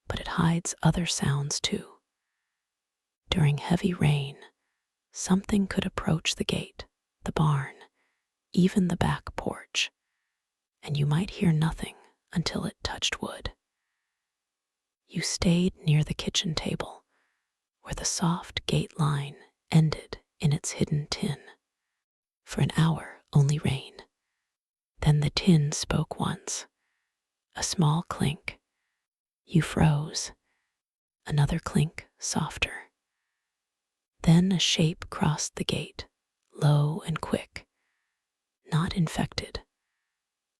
but it hides other sounds too. During heavy rain, something could approach the gate, the barn, even the back porch, and you might hear nothing until it touched wood. You stayed near the kitchen table, where the soft gate line ended in its hidden tin. For an hour, only rain. Then the tin spoke once, a small clink. You froze. Another clink, softer. Then a shape crossed the gate, low and quick, not infected.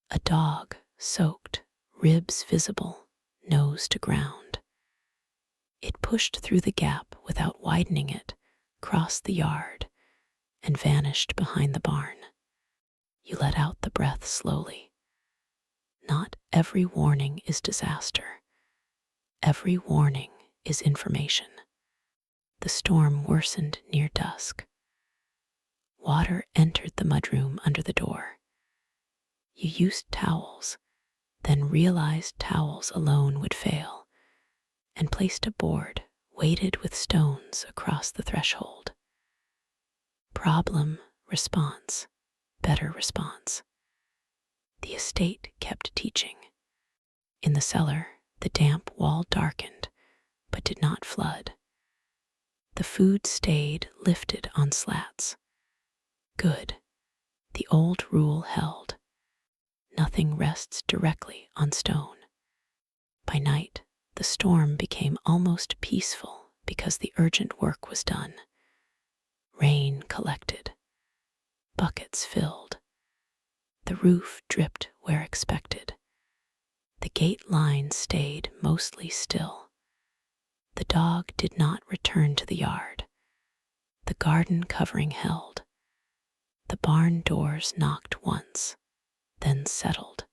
A dog, soaked, ribs visible, nose to ground. It pushed through the gap without widening it, crossed the yard, and vanished behind the barn. You let out the breath slowly. Not every warning is disaster. Every warning is information. The storm worsened near dusk. Water entered the mudroom under the door. You used towels, then realized towels alone would fail, and placed a board weighted with stones across the threshold. Problem, response, better response. The estate kept teaching. In the cellar, the damp wall darkened, but did not flood. The food stayed lifted on slats. Good. The old rule held. Nothing rests directly on stone. By night, the storm became almost peaceful because the urgent work was done. Rain collected. Buckets filled. The roof dripped where expected. The gate line stayed mostly still. The dog did not return to the yard. The garden covering held. The barn doors knocked once, then settled.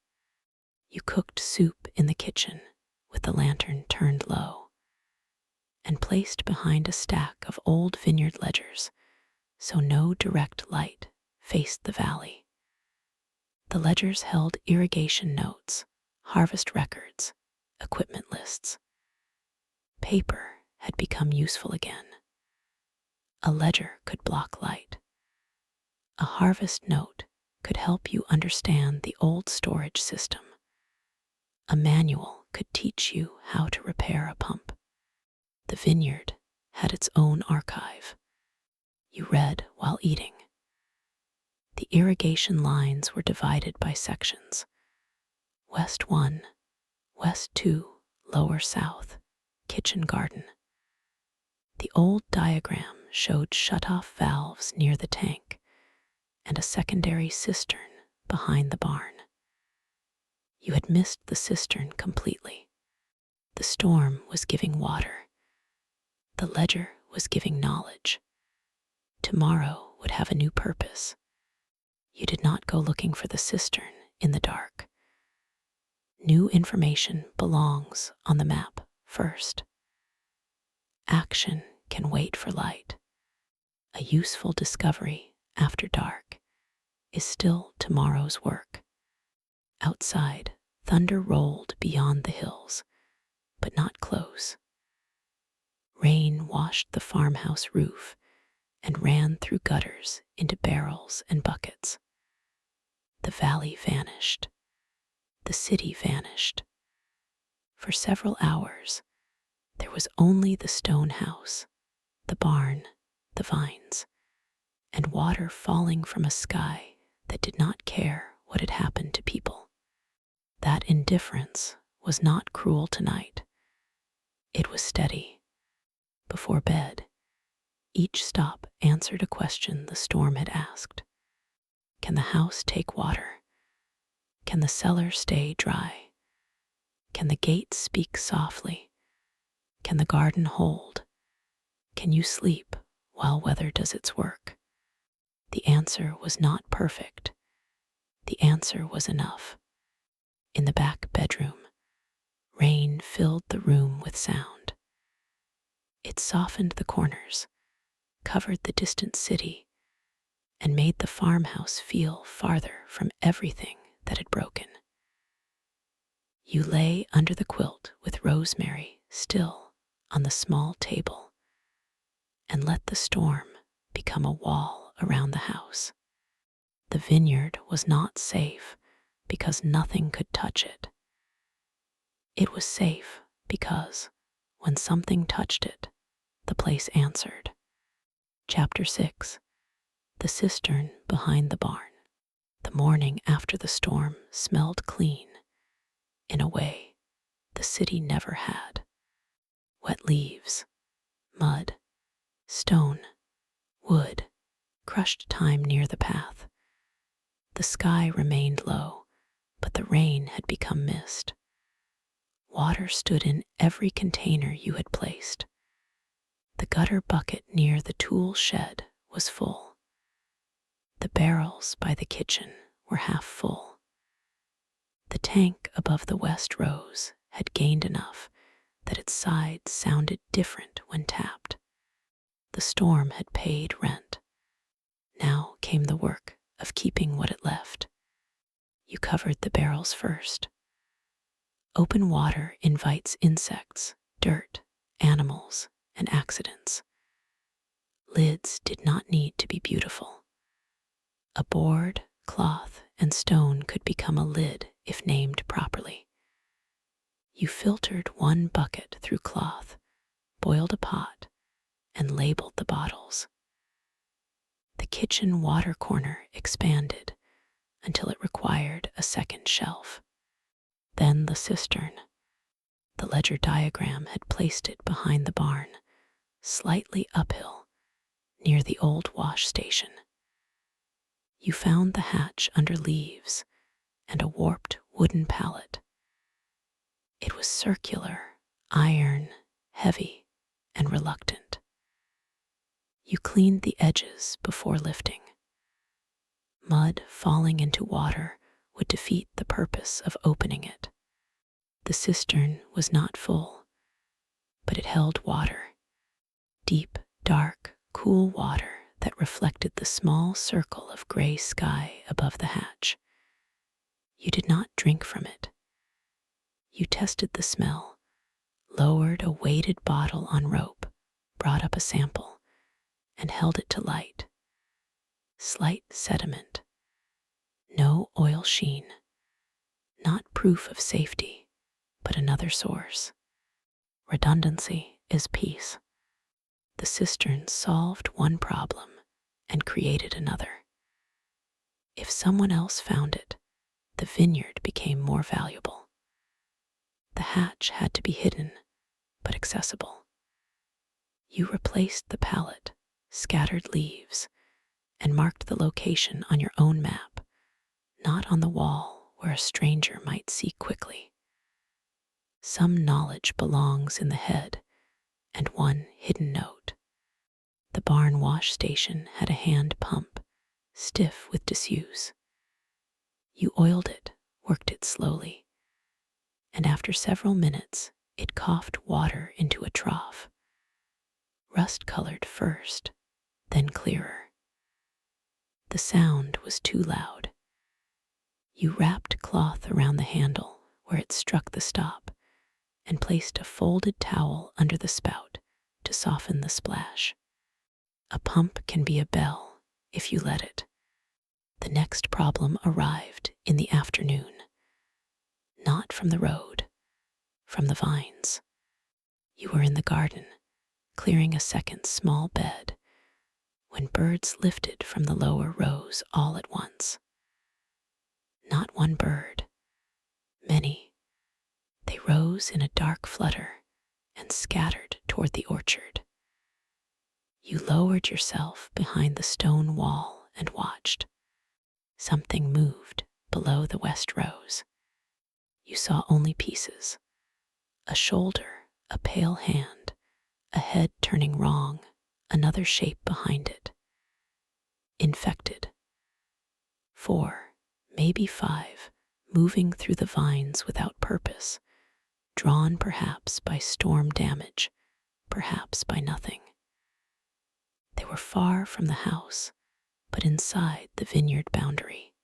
You cooked soup in the kitchen with the lantern turned low and placed behind a stack of old Vineyard ledgers so no direct light faced the valley. The ledgers held irrigation notes, harvest records, equipment lists. Paper had become useful again. A ledger could block light. A harvest note could help you understand the old storage system. A manual could teach you how to repair a pump. The vineyard had its own archive. You read while eating. The irrigation lines were divided by sections. West 1, West 2, Lower South, kitchen garden. The old diagram showed shut-off valves near the tank and a secondary cistern behind the barn. You had missed the cistern completely. The storm was giving water. The ledger was giving knowledge. Tomorrow would have a new purpose. You did not go looking for the cistern in the dark. New information belongs on the map first. Action can wait for light. A useful discovery after dark is still tomorrow's work. Outside, thunder rolled beyond the hills, but not close. Rain washed the farmhouse roof and ran through gutters into barrels and buckets. The valley vanished. The city vanished. For several hours, there was only the stone house, the barn, the vines, and water falling from a sky that did not care what had happened to people. That indifference was not cruel tonight. It was steady. Before bed, each stop answered a question the storm had asked. Can the house take water? Can the cellar stay dry? Can the gate speak softly? Can the garden hold? Can you sleep while weather does its work? The answer was not perfect. The answer was enough. In the back bedroom, rain filled the room with sound. It softened the corners, covered the distant city, and made the farmhouse feel farther from everything that had broken. You lay under the quilt with rosemary still on the small table and let the storm become a wall around the house. The vineyard was not safe because nothing could touch it. It was safe because when something touched it, the place answered. Chapter 6. The cistern behind the barn. The morning after the storm smelled clean, in a way the city never had. Wet leaves, mud, stone, wood, crushed time near the path. The sky remained low, but the rain had become mist. Water stood in every container you had placed. The gutter bucket near the tool shed was full. The barrels by the kitchen were half full. The tank above the west rose had gained enough that its sides sounded different when tapped. The storm had paid rent. Now came the work of keeping what it left. You covered the barrels first. Open water invites insects, dirt, animals, and accidents. Lids did not need to be beautiful. A board, cloth, and stone could become a lid if named properly. You filtered one bucket through cloth, boiled a pot, and labeled the bottles. The kitchen water corner expanded until it required a second shelf. Then the cistern. The ledger diagram had placed it behind the barn, slightly uphill, near the old wash station. You found the hatch under leaves and a warped wooden pallet. It was circular, iron, heavy, and reluctant. You cleaned the edges before lifting. Mud falling into water would defeat the purpose of opening it. The cistern was not full, but it held water. Deep, dark, cool water that reflected the small circle of gray sky above the hatch. You did not drink from it. You tested the smell, lowered a weighted bottle on rope, brought up a sample, and held it to light. Slight sediment. No oil sheen. Not proof of safety, but another source. Redundancy is peace. The cistern solved one problem and created another. If someone else found it, the vineyard became more valuable. The hatch had to be hidden, but accessible. You replaced the pallet, scattered leaves, and marked the location on your own map, not on the wall where a stranger might see quickly. Some knowledge belongs in the head, and one hidden note. The barn wash station had a hand pump, stiff with disuse. You oiled it, worked it slowly, and after several minutes, it coughed water into a trough. Rust-colored first, then clearer. The sound was too loud. You wrapped cloth around the handle where it struck the stop and placed a folded towel under the spout to soften the splash. A pump can be a bell if you let it. The next problem arrived in the afternoon. Not from the road, from the vines. You were in the garden, clearing a second small bed, when birds lifted from the lower rows all at once. Not one bird, many. They rose in a dark flutter and scattered toward the orchard. You lowered yourself behind the stone wall and watched. Something moved below the west rose. You saw only pieces, a shoulder A pale hand, a head turning wrong, another shape behind it. Infected. 4, maybe 5, moving through the vines without purpose, drawn perhaps by storm damage, perhaps by nothing. They were far from the house, but inside the vineyard boundary.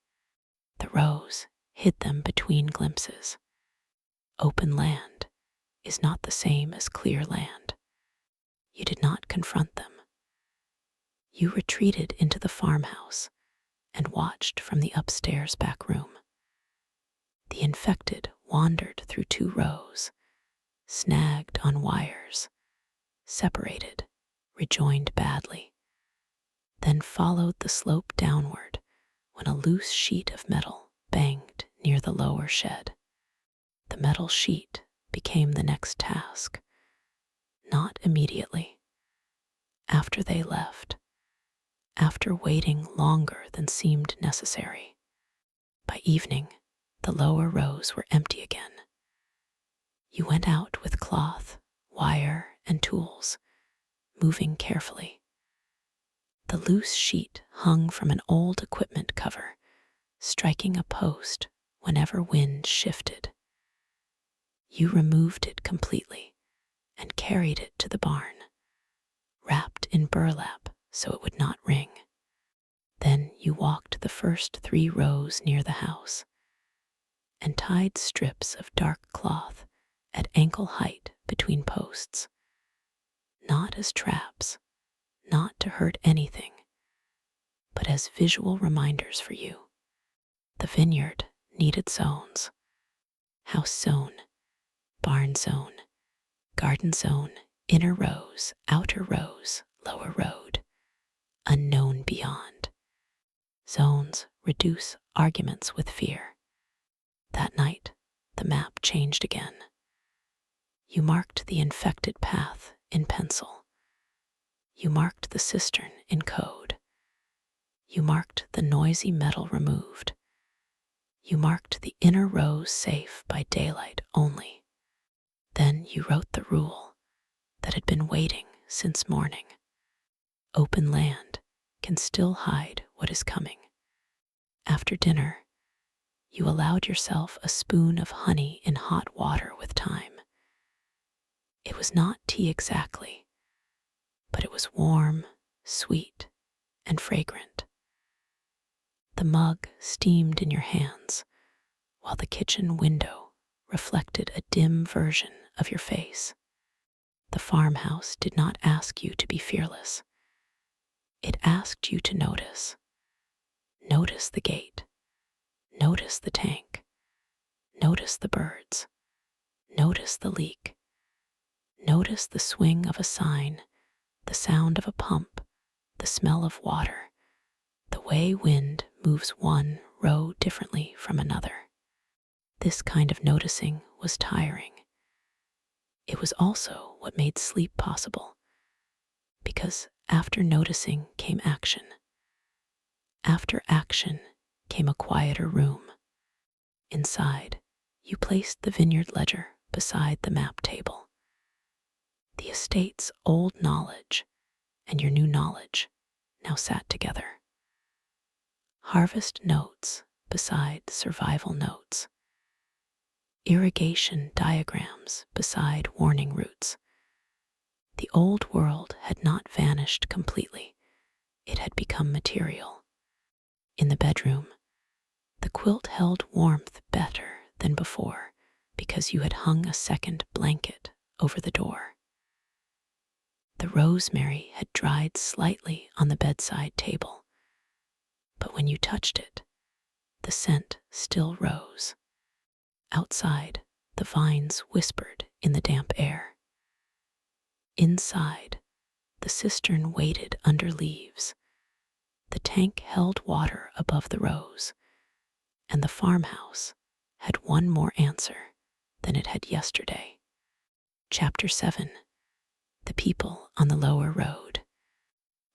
The rows hid them between glimpses. Open land is not the same as clear land. You did not confront them. You retreated into the farmhouse and watched from the upstairs back room. The infected wandered through 2 rows, snagged on wires, separated, rejoined badly, then followed the slope downward when a loose sheet of metal banged near the lower shed. The metal sheet became the next task. Not immediately. After they left. After waiting longer than seemed necessary. By evening, the lower rows were empty again. You went out with cloth, wire, and tools, moving carefully. The loose sheet hung from an old equipment cover, striking a post whenever wind shifted. You removed it completely and carried it to the barn, wrapped in burlap so it would not ring. Then you walked the first 3 rows near the house and tied strips of dark cloth at ankle height between posts, not as traps, not to hurt anything, but as visual reminders for you. The vineyard needed zones. House zone, barn zone, garden zone, inner rows, outer rows, lower road, unknown beyond. Zones reduce arguments with fear. That night, the map changed again. You marked the infected path in pencil. You marked the cistern in code. You marked the noisy metal removed. You marked the inner rows safe by daylight only. Then you wrote the rule that had been waiting since morning. Open land can still hide what is coming. After dinner, you allowed yourself a spoon of honey in hot water with thyme. It was not tea exactly, but it was warm, sweet, and fragrant. The mug steamed in your hands, while the kitchen window reflected a dim version of your face. The farmhouse did not ask you to be fearless. It asked you to notice. Notice the gate. Notice the tank. Notice the birds. Notice the leak. Notice the swing of a sign, the sound of a pump, the smell of water, the way wind moves one row differently from another. This kind of noticing was tiring. It was also what made sleep possible, because after noticing came action. After action came a quieter room. Inside, you placed the vineyard ledger beside the map table. The estate's old knowledge and your new knowledge now sat together. Harvest notes beside survival notes. Irrigation diagrams beside warning routes. The old world had not vanished completely. It had become material. In the bedroom, the quilt held warmth better than before because you had hung a second blanket over the door. The rosemary had dried slightly on the bedside table, but when you touched it, the scent still rose. Outside, the vines whispered in the damp air. Inside, the cistern waited under leaves. The tank held water above the rows, and the farmhouse had one more answer than it had yesterday. Chapter 7. The people on the lower road.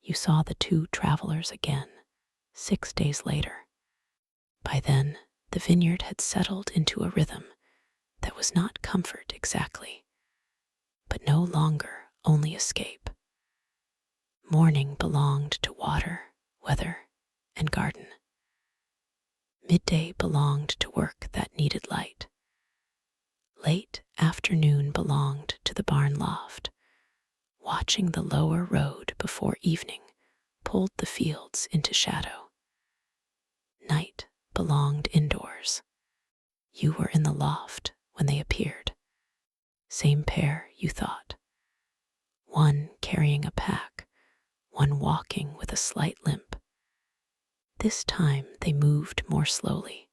You saw the 2 travelers again, 6 days later. By then, the vineyard had settled into a rhythm that was not comfort exactly, but no longer only escape. Morning belonged to water, weather, and garden. Midday belonged to work that needed light. Late afternoon belonged to the barn loft, watching the lower road before evening pulled the fields into shadow. Night belonged indoors. You were in the loft when they appeared. Same pair, you thought. One carrying a pack, one walking with a slight limp. This time they moved more slowly.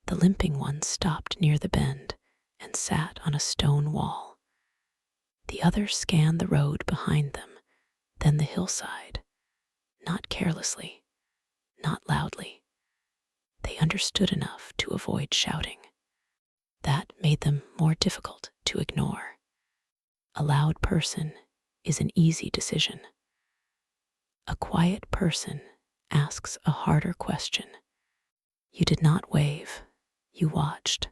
The limping one stopped near the bend and sat on a stone wall. The other scanned the road behind them, then the hillside, not carelessly, not loudly. They understood enough to avoid shouting. That made them more difficult to ignore. A loud person is an easy decision. A quiet person asks a harder question. You did not wave, you watched.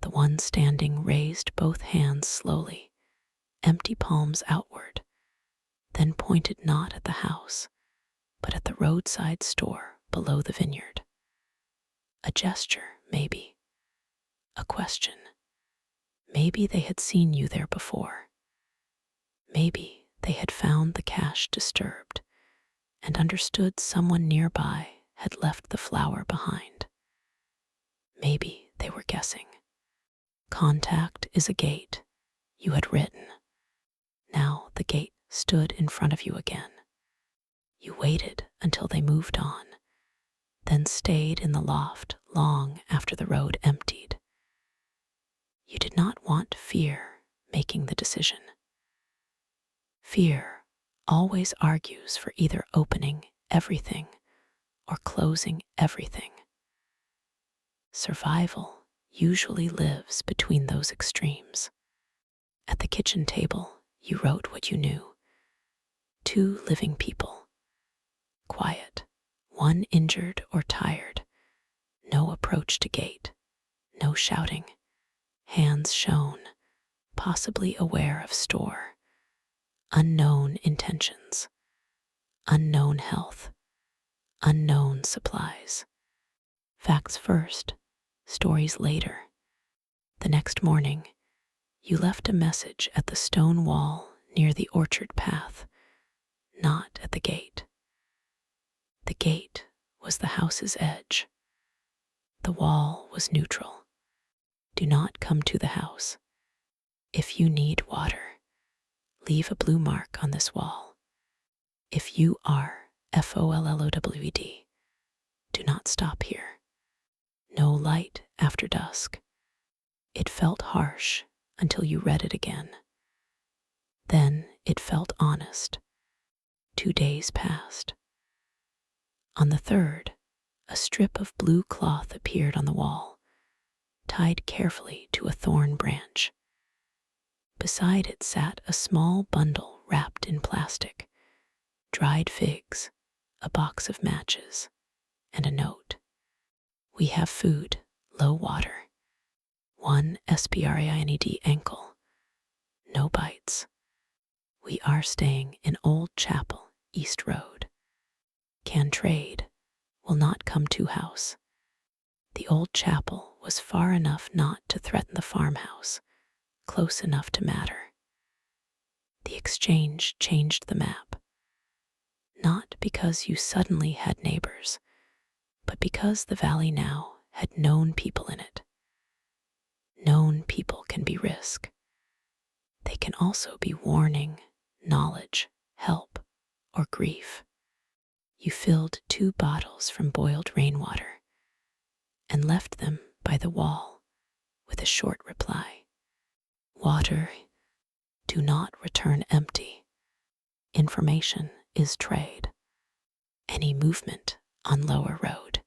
The one standing raised both hands slowly, empty palms outward, then pointed not at the house, but at the roadside store below the vineyard. A gesture, maybe. A question. Maybe they had seen you there before. Maybe they had found the cache disturbed and understood someone nearby had left the flower behind. Maybe they were guessing. Contact is a gate, you had written. Now the gate stood in front of you again. You waited until they moved on, then stayed in the loft long after the road emptied. You did not want fear making the decision. Fear always argues for either opening everything or closing everything. Survival usually lives between those extremes. At the kitchen table, you wrote what you knew. 2 living people. Quiet, one injured or tired. No approach to gate, no shouting. Hands shown, possibly aware of store. Unknown intentions. Unknown health. Unknown supplies. Facts first, stories later. The next morning, you left a message at the stone wall near the orchard path, not at the gate. The gate was the house's edge. The wall was neutral. Do not come to the house. If you need water, leave a blue mark on this wall. If you are FOLLOWED, do not stop here. No light after dusk. It felt harsh until you read it again. Then it felt honest. 2 days passed. On the 3rd, a strip of blue cloth appeared on the wall, tied carefully to a thorn branch. Beside it sat a small bundle wrapped in plastic, dried figs, a box of matches, and a note. We have food, low water. 1 SPRINED ankle. No bites. We are staying in Old Chapel, East Road. Can trade. Will not come to house. The old chapel was far enough not to threaten the farmhouse, close enough to matter. The exchange changed the map. Not because you suddenly had neighbors, but because the valley now had known people in it. Known people can be risk. They can also be warning, knowledge, help, or grief. You filled 2 bottles from boiled rainwater and left them by the wall with a short reply. Water, do not return empty. Information is trade. Any movement on lower road.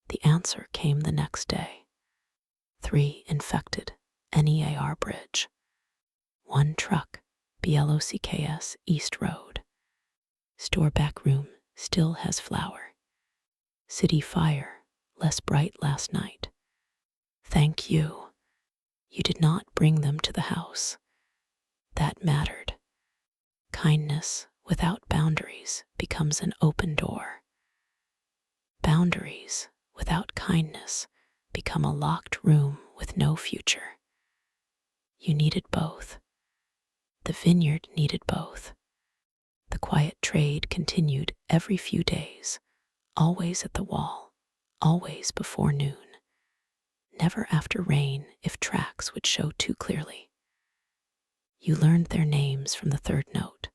The answer came the next day. 3 infected NEAR bridge. 1 truck BLOCKS East Road. Store back room still has flour. City fire less bright last night. Thank you. You did not bring them to the house. that mattered. Kindness without boundaries becomes an open door. Boundaries without kindness become a locked room with no future. You needed both. The vineyard needed both. The quiet trade continued every few days, always at the wall, always before noon, never after rain if tracks would show too clearly. You learned their names from the third note,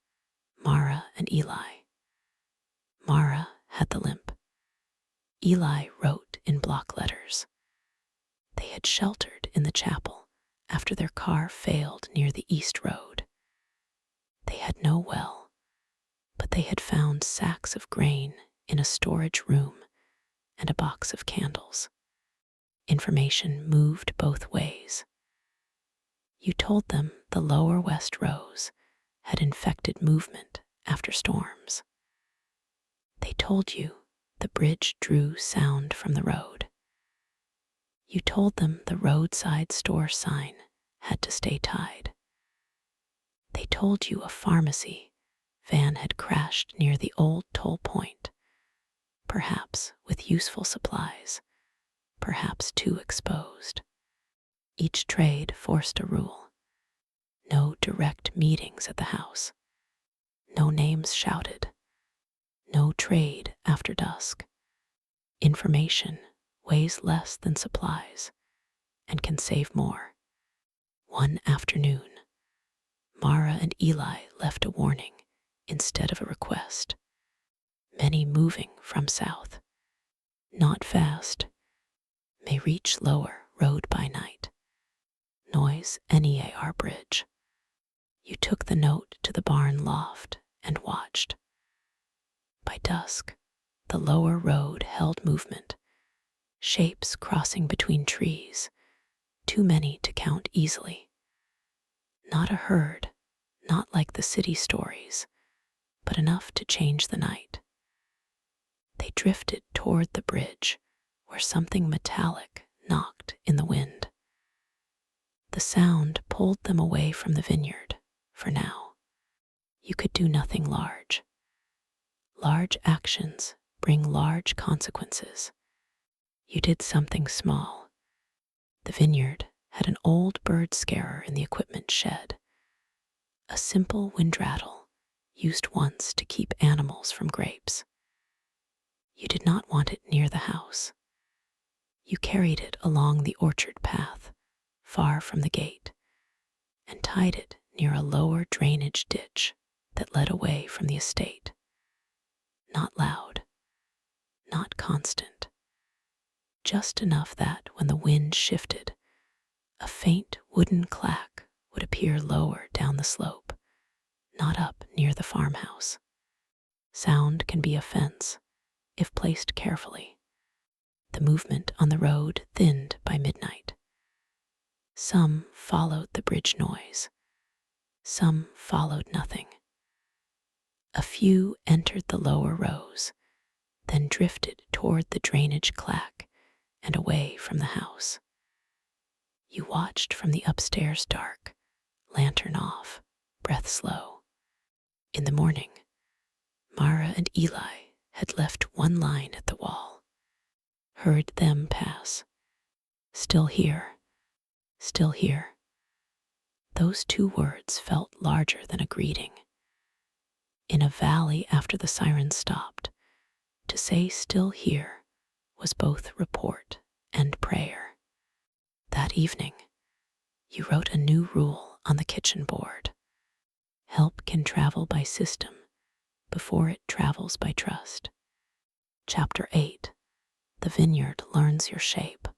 Mara and Eli. Mara had the limp. Eli wrote in block letters. They had sheltered in the chapel after their car failed near the east road. They had no well, but they had found sacks of grain in a storage room and a box of candles. Information moved both ways. You told them the lower west rows had infected movement after storms. They told you the bridge drew sound from the road. You told them the roadside store sign had to stay tied. They told you a pharmacy van had crashed near the old toll point, perhaps with useful supplies, perhaps too exposed. Each trade forced a rule. No direct meetings at the house. No names shouted. No trade after dusk. Information weighs less than supplies and can save more. One afternoon, Mara and Eli left a warning instead of a request. Many moving from south, not fast, may reach lower road by night. Noise NEAR bridge. You took the note to the barn loft and watched. By dusk, the lower road held movement, shapes crossing between trees, too many to count easily. Not a herd, not like the city stories, but enough to change the night. They drifted toward the bridge where something metallic knocked in the wind. The sound pulled them away from the vineyard, for now. You could do nothing large. Large actions bring large consequences. You did something small. The vineyard had an old bird scarer in the equipment shed. A simple wind rattle used once to keep animals from grapes. You did not want it near the house. You carried it along the orchard path, far from the gate, and tied it near a lower drainage ditch that led away from the estate. Not loud, not constant, just enough that when the wind shifted, a faint wooden clack would appear lower down the slope, not up near the farmhouse. Sound can be a fence if placed carefully. The movement on the road thinned by midnight. Some followed the bridge noise. Some followed nothing. A few entered the lower rows, then drifted toward the drainage clack and away from the house. You watched from the upstairs dark, lantern off, breath slow. In the morning, Mara and Eli had left one line at the wall. Heard them pass. Still here, still here. Those two words felt larger than a greeting. In a valley after the sirens stopped, to say still here was both report and prayer. That evening, you wrote a new rule on the kitchen board. Help can travel by system before it travels by trust. Chapter 8. The vineyard learns your shape.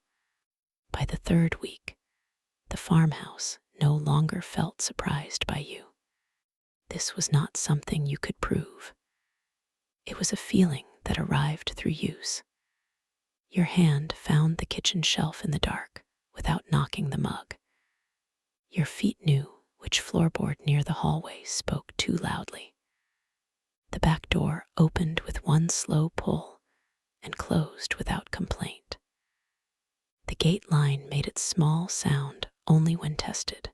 By the third week, the farmhouse no longer felt surprised by you. This was not something you could prove. It was a feeling that arrived through use. Your hand found the kitchen shelf in the dark without knocking the mug. Your feet knew which floorboard near the hallway spoke too loudly. The back door opened with one slow pull and closed without complaint. The gate line made its small sound only when tested.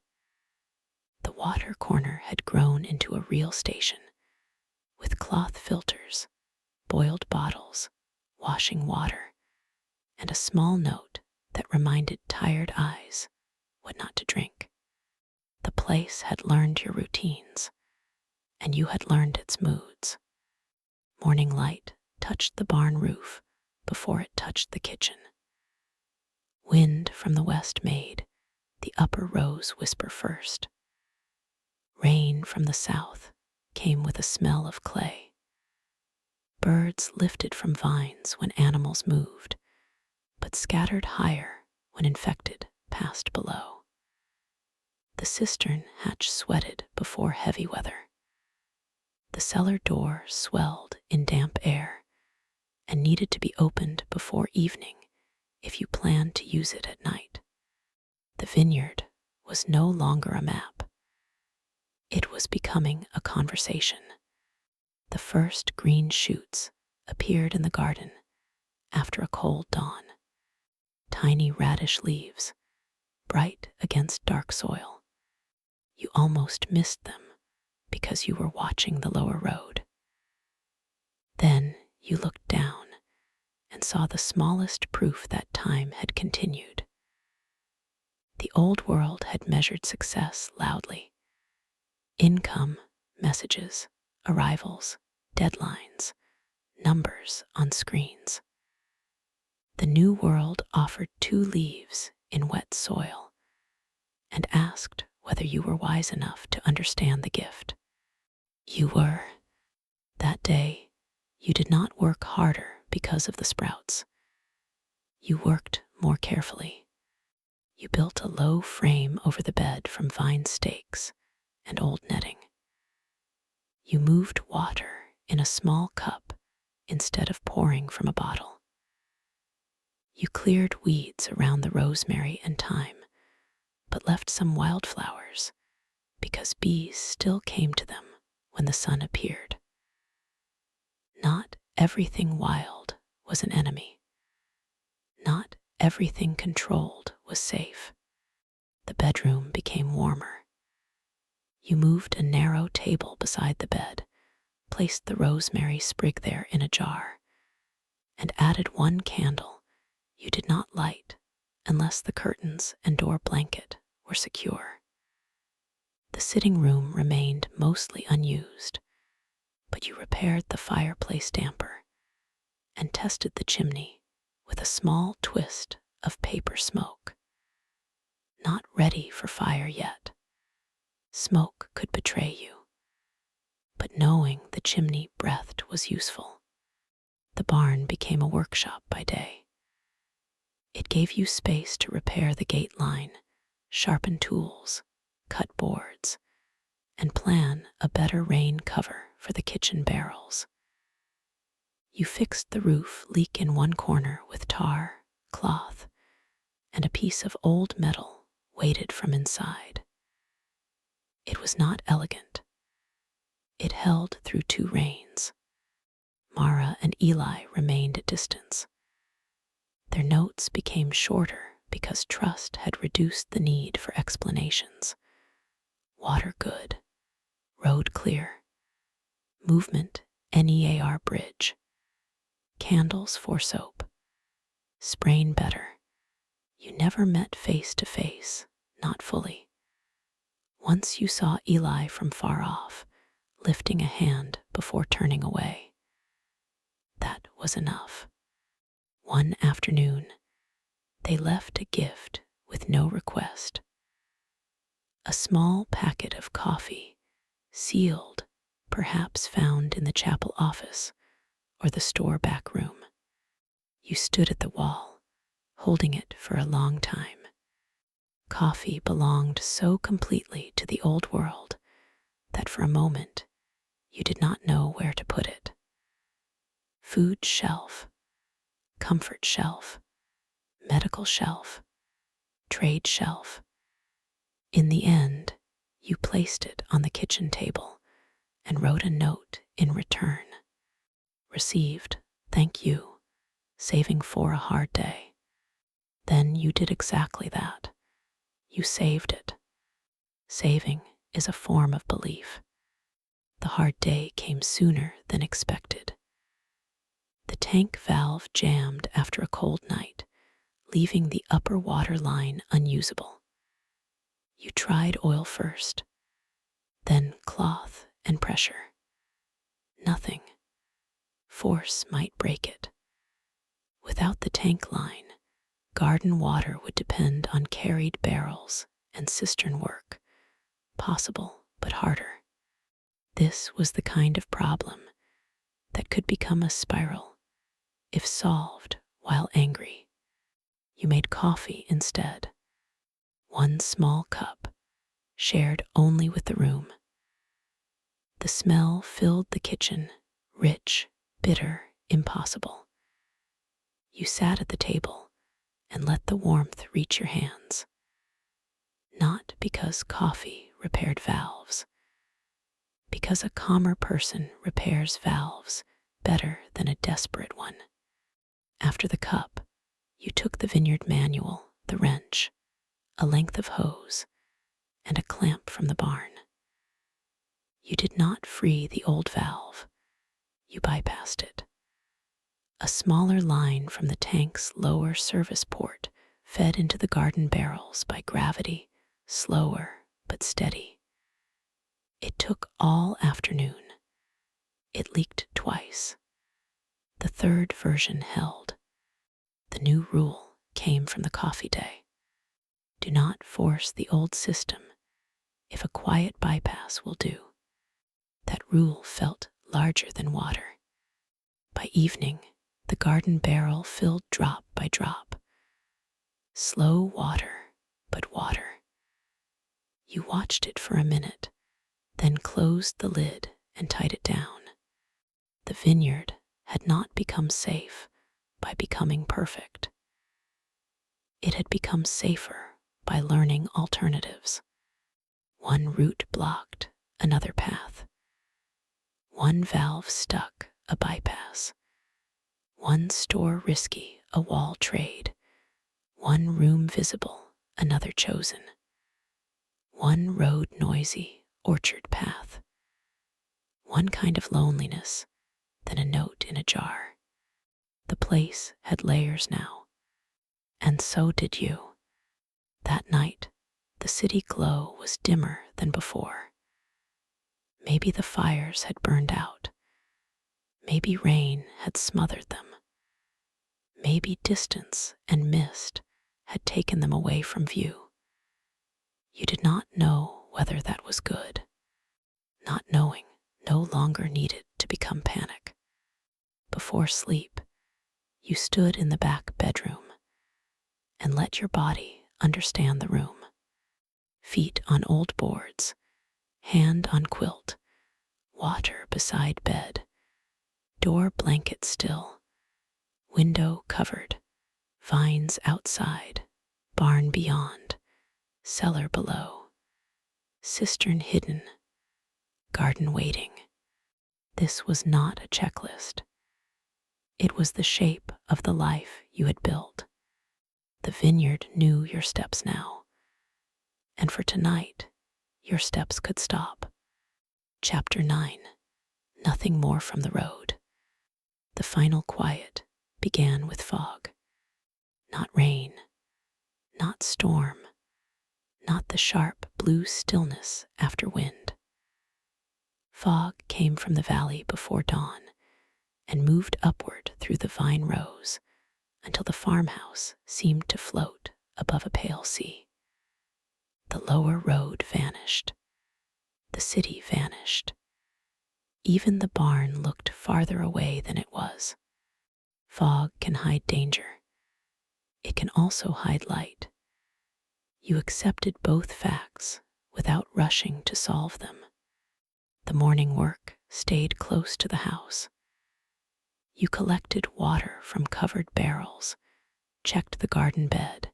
The water corner had grown into a real station, with cloth filters, boiled bottles, washing water, and a small note that reminded tired eyes what not to drink. The place had learned your routines, and you had learned its moods. Morning light touched the barn roof before it touched the kitchen. Wind from the west made the upper rows whisper first. Rain from the south came with a smell of clay. Birds lifted from vines when animals moved, but scattered higher when infected passed below. The cistern hatch sweated before heavy weather. The cellar door swelled in damp air and needed to be opened before evening if you planned to use it at night. The vineyard was no longer a map. It was becoming a conversation. The first green shoots appeared in the garden after a cold dawn. Tiny radish leaves, bright against dark soil. You almost missed them because you were watching the lower road. Then you looked down and saw the smallest proof that time had continued. The old world had measured success loudly. Income, messages, arrivals, deadlines, numbers on screens. The new world offered 2 leaves in wet soil and asked whether you were wise enough to understand the gift. You were. That day, you did not work harder because of the sprouts. You worked more carefully. You built a low frame over the bed from vine stakes and old netting. You moved water in a small cup instead of pouring from a bottle. You cleared weeds around the rosemary and thyme, but left some wildflowers because bees still came to them when the sun appeared. Not everything wild was an enemy. Not everything controlled was safe. The bedroom became warmer. You moved a narrow table beside the bed, placed the rosemary sprig there in a jar, and added 1 candle you did not light unless the curtains and door blanket were secure. The sitting room remained mostly unused, but you repaired the fireplace damper and tested the chimney with a small twist of paper smoke. Not ready for fire yet. Smoke could betray you, but knowing the chimney breathed was useful. The barn became a workshop by day. It gave you space to repair the gate line, sharpen tools, cut boards, and plan a better rain cover for the kitchen barrels. You fixed the roof leak in one corner with tar, cloth, and a piece of old metal weighted from inside. It was not elegant. It held through 2 rains. Mara and Eli remained at distance. Their notes became shorter because trust had reduced the need for explanations. Water good, road clear, movement NEAR bridge, candles for soap, sprain better. You never met face to face, not fully. Once you saw Eli from far off, lifting a hand before turning away. That was enough. One afternoon, they left a gift with no request. A small packet of coffee, sealed, perhaps found in the chapel office or the store back room. You stood at the wall, holding it for a long time. Coffee belonged so completely to the old world that for a moment you did not know where to put it. Food shelf, comfort shelf, medical shelf, trade shelf. In the end, you placed it on the kitchen table and wrote a note in return. Received, thank you, saving for a hard day. Then you did exactly that. You saved it. Saving is a form of belief. The hard day came sooner than expected. The tank valve jammed after a cold night, leaving the upper water line unusable. You tried oil first, then cloth and pressure. Nothing. Force might break it. Without the tank line, garden water would depend on carried barrels and cistern work, possible but harder. This was the kind of problem that could become a spiral if solved while angry. You made coffee instead. One small cup, shared only with the room. The smell filled the kitchen, rich, bitter, impossible. You sat at the table and let the warmth reach your hands. Not because coffee repaired valves, because a calmer person repairs valves better than a desperate one. After the cup, you took the Vineyard manual, the wrench, a length of hose, and a clamp from the barn. You did not free the old valve, you bypassed it. A smaller line from the tank's lower service port fed into the garden barrels by gravity, slower but steady. It took all afternoon. It leaked twice. The third version held. The new rule came from the coffee day. Do not force the old system if a quiet bypass will do. That rule felt larger than water. By evening, the garden barrel filled drop by drop. Slow water, but water. You watched it for a minute, then closed the lid and tied it down. The vineyard had not become safe by becoming perfect. It had become safer by learning alternatives. One route blocked another path. One valve stuck a bypass. One store risky a wall trade. One room visible another chosen. One road noisy orchard path. One kind of loneliness, then a note in a jar. The place had layers now, and so did you. That night, the city glow was dimmer than before. Maybe the fires had burned out. Maybe rain had smothered them. Maybe distance and mist had taken them away from view. You did not know whether that was good. Not knowing no longer needed to become panic. Before sleep, you stood in the back bedroom and let your body understand the room. Feet on old boards, hand on quilt, water beside bed, door blanket still, window covered, vines outside, barn beyond, cellar below, cistern hidden, garden waiting. This was not a checklist. It was the shape of the life you had built. The vineyard knew your steps now, and for tonight, your steps could stop. Chapter 9. Nothing more from the road. The final quiet began with fog. Not rain, not storm, not the sharp blue stillness after wind. Fog came from the valley before dawn and moved upward through the vine rows until the farmhouse seemed to float above a pale sea. The lower road vanished. The city vanished. Even the barn looked farther away than it was. Fog can hide danger. It can also hide light. You accepted both facts without rushing to solve them. The morning work stayed close to the house. You collected water from covered barrels, checked the garden bed,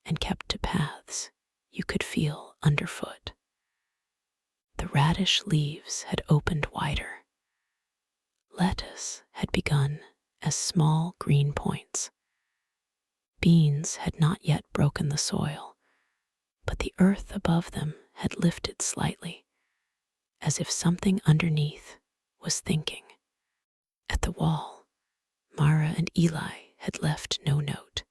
and kept to paths you could feel underfoot. The radish leaves had opened wider. Lettuce had begun as small green points. Beans had not yet broken the soil, but the earth above them had lifted slightly, as if something underneath was thinking. At the wall, Mara and Eli had left no note.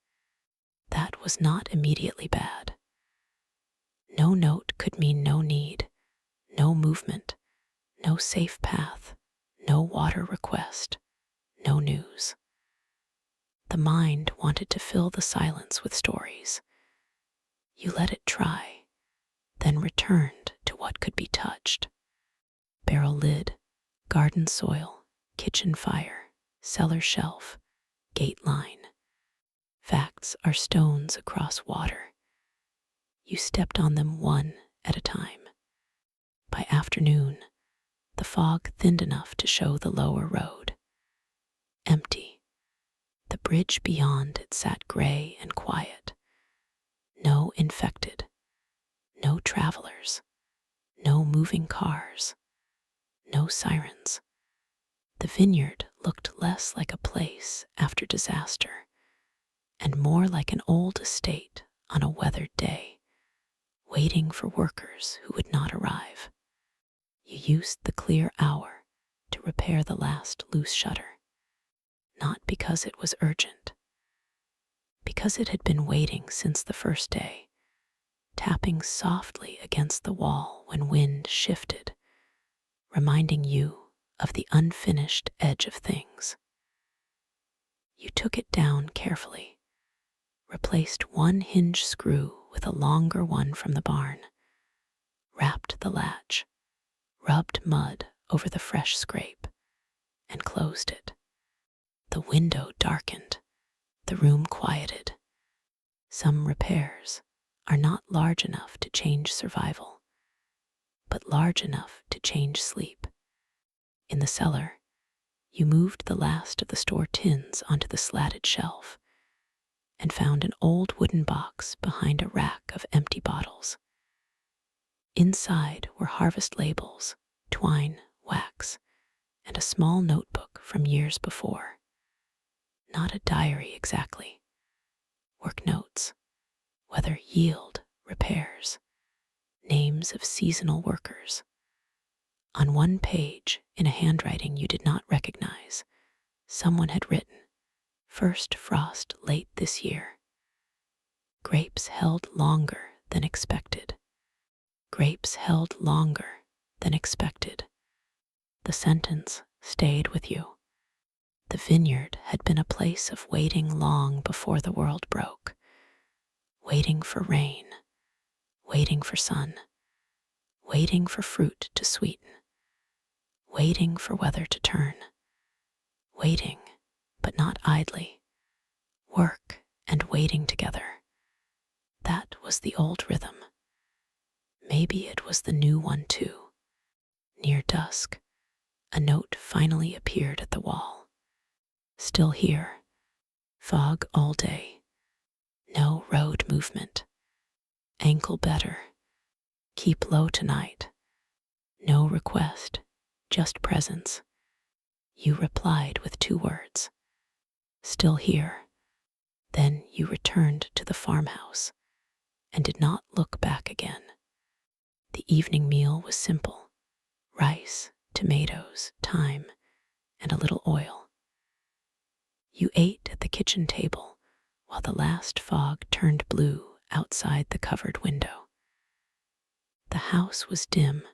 That was not immediately bad. No note could mean no need, no movement, no safe path, no water request, no news. The mind wanted to fill the silence with stories. You let it try, then returned to what could be touched. Barrel lid, garden soil, kitchen fire, cellar shelf, gate line. Facts are stones across water. You stepped on them one at a time. By afternoon, the fog thinned enough to show the lower road. Empty. The bridge beyond it sat gray and quiet. No infected. No travelers. No moving cars. No sirens. The vineyard looked less like a place after disaster, and more like an old estate on a weathered day, waiting for workers who would not arrive. You used the clear hour to repair the last loose shutter, not because it was urgent, because it had been waiting since the first day, tapping softly against the wall when wind shifted, reminding you of the unfinished edge of things. You took it down carefully, replaced one hinge screw with a longer one from the barn, wrapped the latch, rubbed mud over the fresh scrape, and closed it. The window darkened, the room quieted. Some repairs are not large enough to change survival, but large enough to change sleep. In the cellar, you moved the last of the store tins onto the slatted shelf and found an old wooden box behind a rack of empty bottles. Inside were harvest labels, twine, wax, and a small notebook from years before. Not a diary exactly. Work notes, weather, yield, repairs, names of seasonal workers. On one page, in a handwriting you did not recognize, someone had written, "First frost late this year. Grapes held longer than expected. Grapes held longer than expected." The sentence stayed with you. The vineyard had been a place of waiting long before the world broke. Waiting for rain, waiting for sun, waiting for fruit to sweeten, waiting for weather to turn, waiting, but not idly, work and waiting together. That was the old rhythm. Maybe it was the new one too. Near dusk, a note finally appeared at the wall. Still here, fog all day, no road movement, ankle better, keep low tonight, no request, just presence. You replied with 2 words, "Still here." Then you returned to the farmhouse and did not look back again. The evening meal was simple: rice, tomatoes, thyme, and a little oil. You ate at the kitchen table while the last fog turned blue outside the covered window. The house was dim,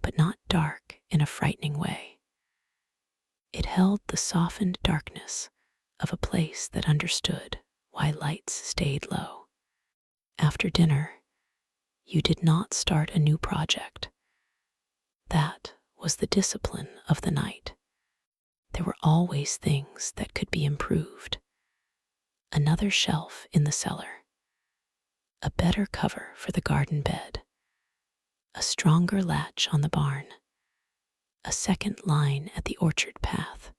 but not dark in a frightening way. It held the softened darkness of a place that understood why lights stayed low. After dinner, you did not start a new project. That was the discipline of the night. There were always things that could be improved. Another shelf in the cellar, a better cover for the garden bed, a stronger latch on the barn, a second line at the orchard path,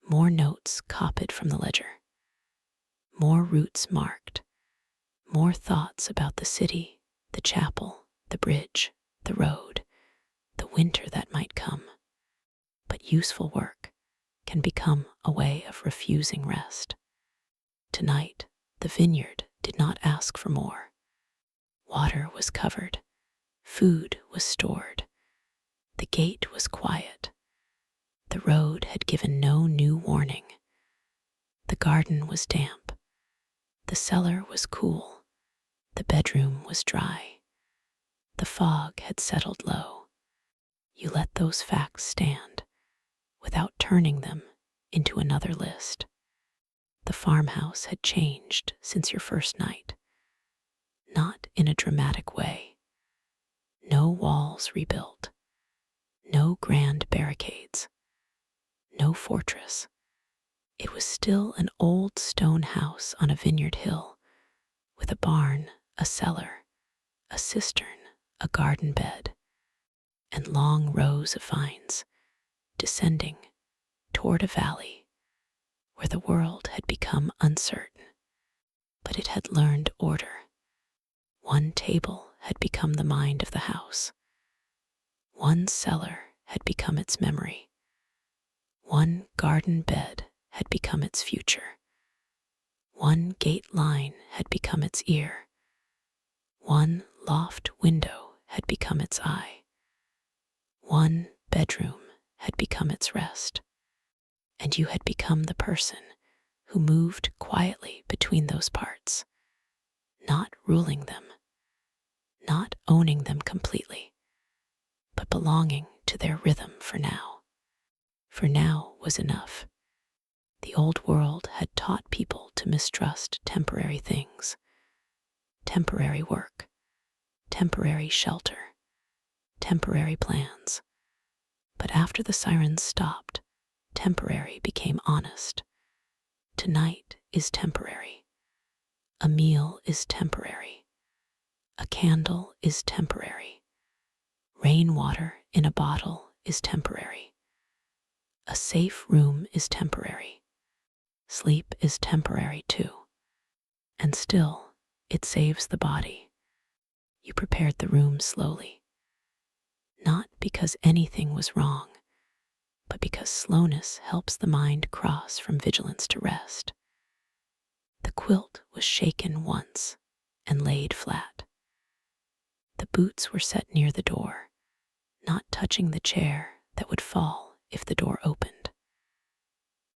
more notes copied from the ledger, more routes marked, more thoughts about the city, the chapel, the bridge, the road, the winter that might come. But useful work can become a way of refusing rest. Tonight, the vineyard did not ask for more. Water was covered, Food was stored. The gate was quiet. The road had given no new warning. The garden was damp. The cellar was cool. The bedroom was dry. The fog had settled low. You let those facts stand without turning them into another list. The farmhouse had changed since your first night, not in a dramatic way. No walls rebuilt, no grand barricades, no fortress. It was still an old stone house on a vineyard hill, with a barn, a cellar, a cistern, a garden bed, and long rows of vines descending toward a valley where the world had become uncertain, but it had learned order. One table had become the mind of the house. One cellar had become its memory. One garden bed had become its future. One gate line had become its ear. One loft window had become its eye. One bedroom had become its rest. And you had become the person who moved quietly between those parts, not ruling them, not owning them completely, but belonging to their rhythm for now. For now was enough. The old world had taught people to mistrust temporary things, temporary work, temporary shelter, temporary plans. But after the sirens stopped, temporary became honest. Tonight is temporary. A meal is temporary. A candle is temporary. Rainwater in a bottle is temporary. A safe room is temporary. Sleep is temporary too. And still, it saves the body. You prepared the room slowly. Not because anything was wrong, but because slowness helps the mind cross from vigilance to rest. The quilt was shaken once and laid flat. The boots were set near the door, not touching the chair that would fall if the door opened.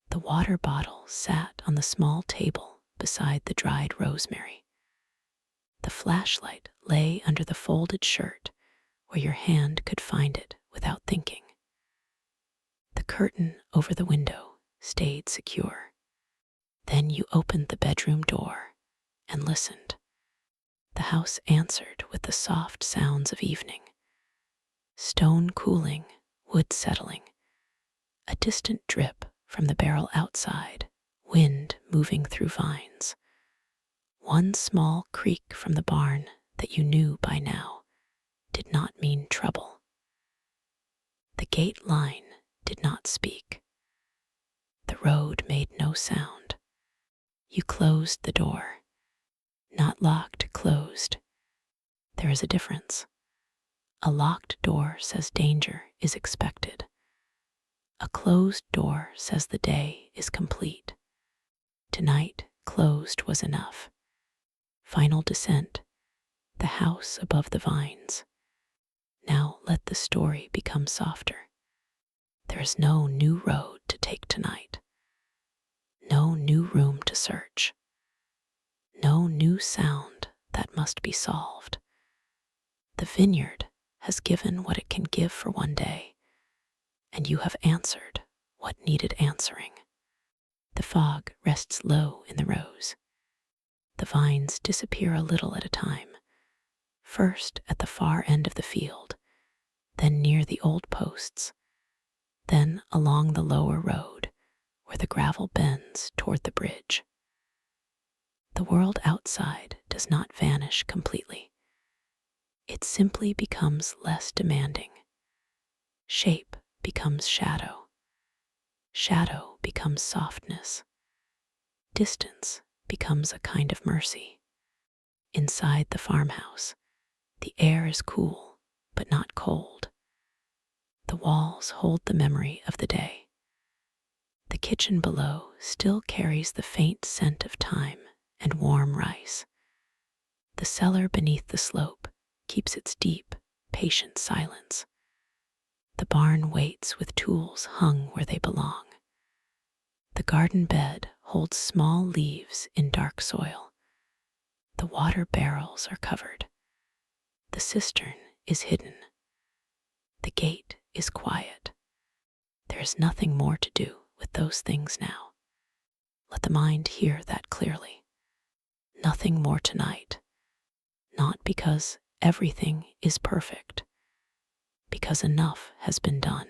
The water bottle sat on the small table beside the dried rosemary. The flashlight lay under the folded shirt where your hand could find it without thinking. The curtain over the window stayed secure. Then you opened the bedroom door and listened. The house answered with the soft sounds of evening. Stone cooling, wood settling, a distant drip from the barrel outside, wind moving through vines. One small creak from the barn that you knew by now did not mean trouble. The gate line did not speak. The road made no sound. You closed the door. Not locked, closed. There is a difference. A locked door says danger is expected. A closed door says the day is complete. Tonight, closed was enough. Final descent, the house above the vines. Now let the story become softer. There is no new road to take tonight. No new room to search. No new sound that must be solved. The vineyard has given what it can give for one day, and you have answered what needed answering. The fog rests low in the rows. The vines disappear a little at a time, first at the far end of the field, then near the old posts, then along the lower road where the gravel bends toward the bridge. The world outside does not vanish completely. It simply becomes less demanding. Shape becomes shadow. Shadow becomes softness. Distance becomes a kind of mercy. Inside the farmhouse, the air is cool but not cold. The walls hold the memory of the day. The kitchen below still carries the faint scent of thyme and warm rice. The cellar beneath the slope keeps its deep, patient silence. The barn waits with tools hung where they belong. The garden bed holds small leaves in dark soil. The water barrels are covered. The cistern is hidden. The gate is quiet. There is nothing more to do with those things now. Let the mind hear that clearly. Nothing more tonight. Not because everything is perfect, because enough has been done.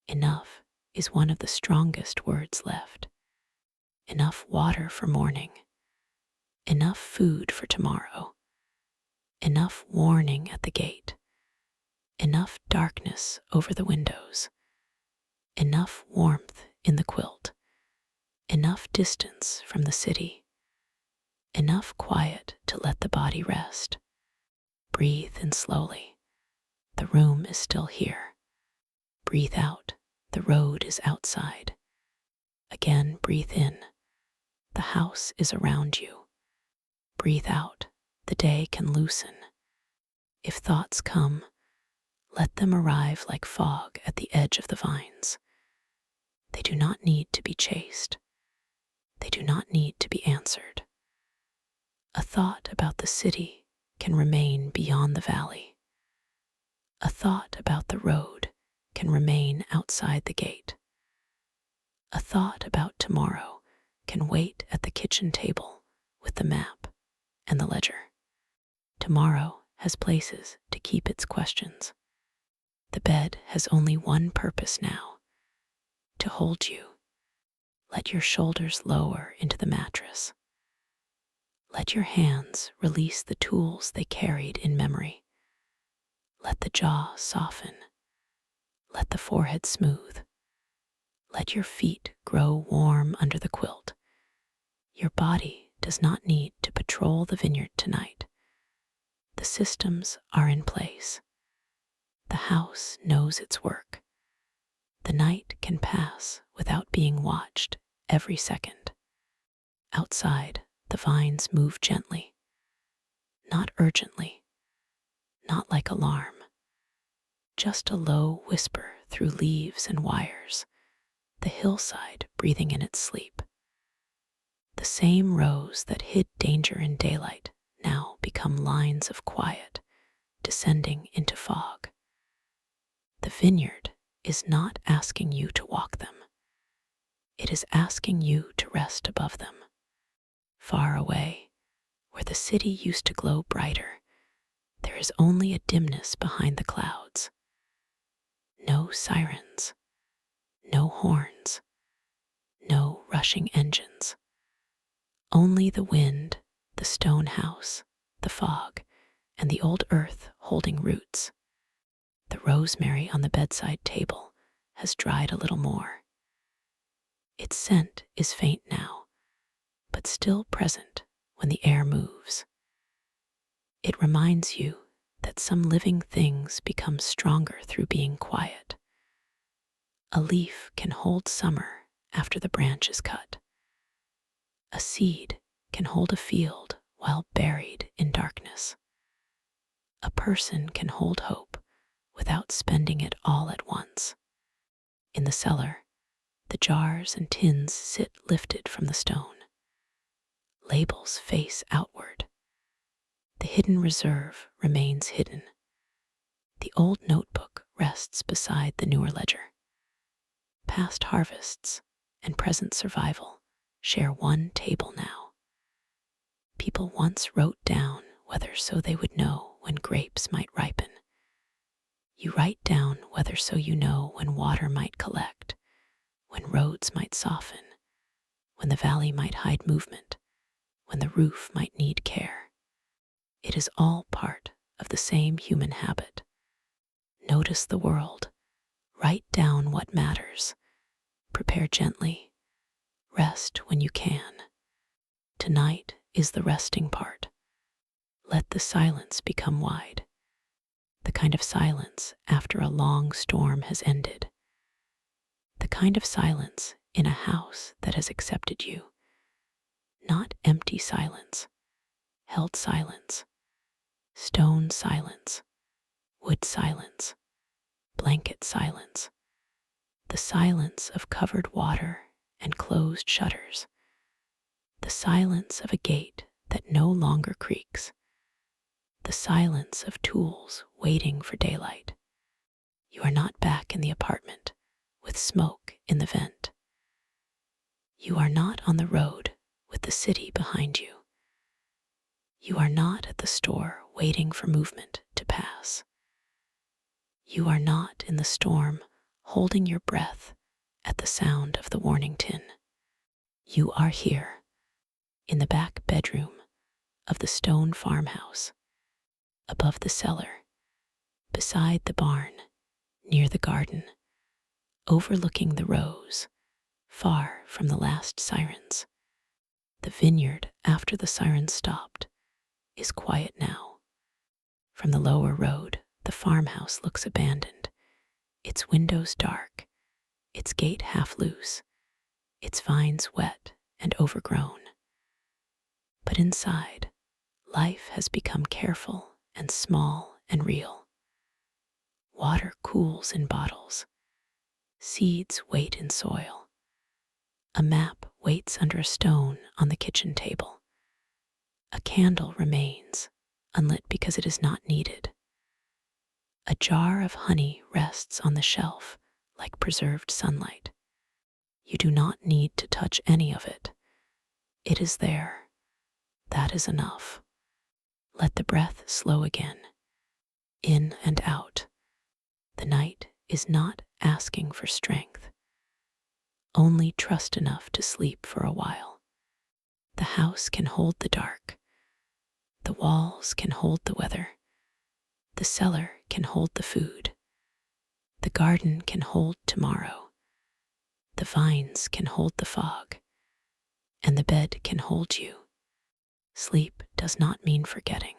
Enough is one of the strongest words left. Enough water for morning. Enough food for tomorrow. Enough warning at the gate. Enough darkness over the windows. Enough warmth in the quilt. Enough distance from the city. Enough quiet to let the body rest. Breathe in slowly. The room is still here. Breathe out. The road is outside. Again, breathe in. The house is around you. Breathe out. The day can loosen. If thoughts come, let them arrive like fog at the edge of the vines. They do not need to be chased. They do not need to be answered. A thought about the city can remain beyond the valley. A thought about the road can remain outside the gate. A thought about tomorrow can wait at the kitchen table with the map and the ledger. Tomorrow has places to keep its questions. The bed has only one purpose now, to hold you. Let your shoulders lower into the mattress. Let your hands release the tools they carried in memory. Let the jaw soften. Let the forehead smooth. Let your feet grow warm under the quilt. Your body does not need to patrol the vineyard tonight. The systems are in place. The house knows its work. The night can pass without being watched every second. Outside, the vines move gently, not urgently, not like alarm, just a low whisper through leaves and wires, the hillside breathing in its sleep. The same rows that hid danger in daylight now become lines of quiet, descending into fog. The vineyard is not asking you to walk them. It is asking you to rest above them. Far away, where the city used to glow brighter, there is only a dimness behind the clouds. No sirens, no horns, no rushing engines. Only the wind, the stone house, the fog, and the old earth holding roots. The rosemary on the bedside table has dried a little more. Its scent is faint now, but still present when the air moves. It reminds you that some living things become stronger through being quiet. A leaf can hold summer after the branch is cut. A seed can hold a field while buried in darkness. A person can hold hope without spending it all at once. In the cellar, the jars and tins sit lifted from the stone. Labels face outward. The hidden reserve remains hidden. The old notebook rests beside the newer ledger. Past harvests and present survival share one table now. People once wrote down whether so they would know when grapes might ripen. You write down whether so you know when water might collect, when roads might soften, when the valley might hide movement, when the roof might need care. It is all part of the same human habit. Notice the world. Write down what matters. Prepare gently. Rest when you can. Tonight is the resting part. Let the silence become wide. The kind of silence after a long storm has ended. The kind of silence in a house that has accepted you. Not empty silence, held silence, stone silence, Wood silence, blanket silence, the silence of covered water and closed shutters, the silence of a gate that no longer creaks, the silence of tools waiting for daylight. You are not back in the apartment with smoke in the vent. You are not on the road with the city behind you. You are not at the store waiting for movement to pass. You are not in the storm holding your breath at the sound of the warning tin. You are here in the back bedroom of the stone farmhouse, above the cellar, beside the barn, near the garden, overlooking the rows, far from the last sirens. The vineyard, after the sirens stopped, is quiet now. From the lower road, the farmhouse looks abandoned, its windows dark, its gate half loose, its vines wet and overgrown. But inside, life has become careful and small and real. Water cools in bottles. Seeds wait in soil. A map waits under a stone on the kitchen table. A candle remains, unlit because it is not needed. A jar of honey rests on the shelf like preserved sunlight. You do not need to touch any of it. It is there. That is enough. Let the breath slow again, in and out. The night is not asking for strength. Only trust enough to sleep for a while. The house can hold the dark. The walls can hold the weather. The cellar can hold the food. The garden can hold tomorrow. The vines can hold the fog. And the bed can hold you. Sleep does not mean forgetting.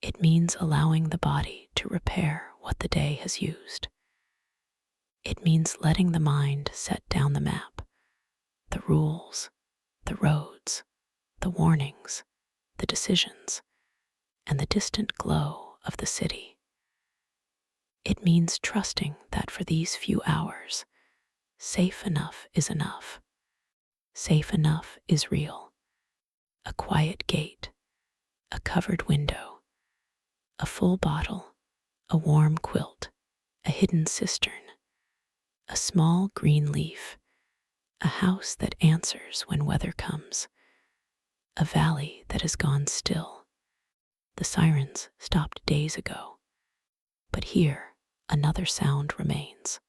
It means allowing the body to repair what the day has used. It means letting the mind set down the map, the rules, the roads, the warnings, the decisions, and the distant glow of the city. It means trusting that for these few hours, safe enough is enough. Safe enough is real. A quiet gate, a covered window, a full bottle, a warm quilt, a hidden cistern, a small green leaf, a house that answers when weather comes, a valley that has gone still. The sirens stopped days ago, but here another sound remains.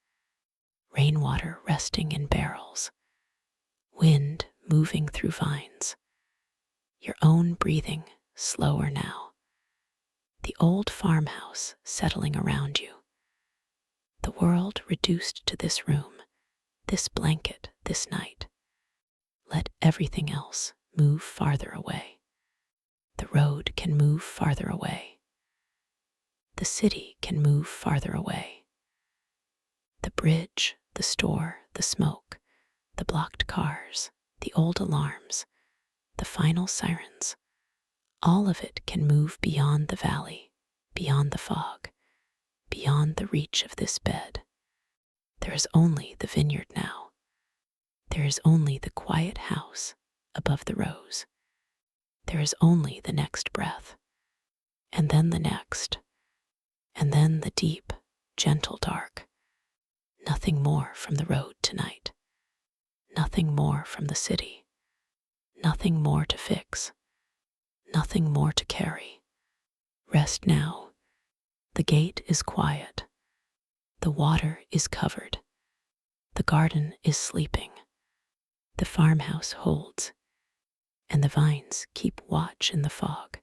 Rainwater resting in barrels, wind moving through vines, your own breathing slower now, the old farmhouse settling around you, the world reduced to this room, this blanket, this night. Let everything else move farther away. The road can move farther away. The city can move farther away. The bridge, the store, the smoke, the blocked cars, the old alarms, the final sirens, all of it can move beyond the valley, beyond the fog, beyond the reach of this bed. There is only the vineyard now. There is only the quiet house above the rows. There is only the next breath, and then the next, and then the deep, gentle dark. Nothing more from the road tonight. Nothing more from the city. Nothing more to fix. Nothing more to carry. Rest now. The gate is quiet. The water is covered. The garden is sleeping. The farmhouse holds, and the vines keep watch in the fog.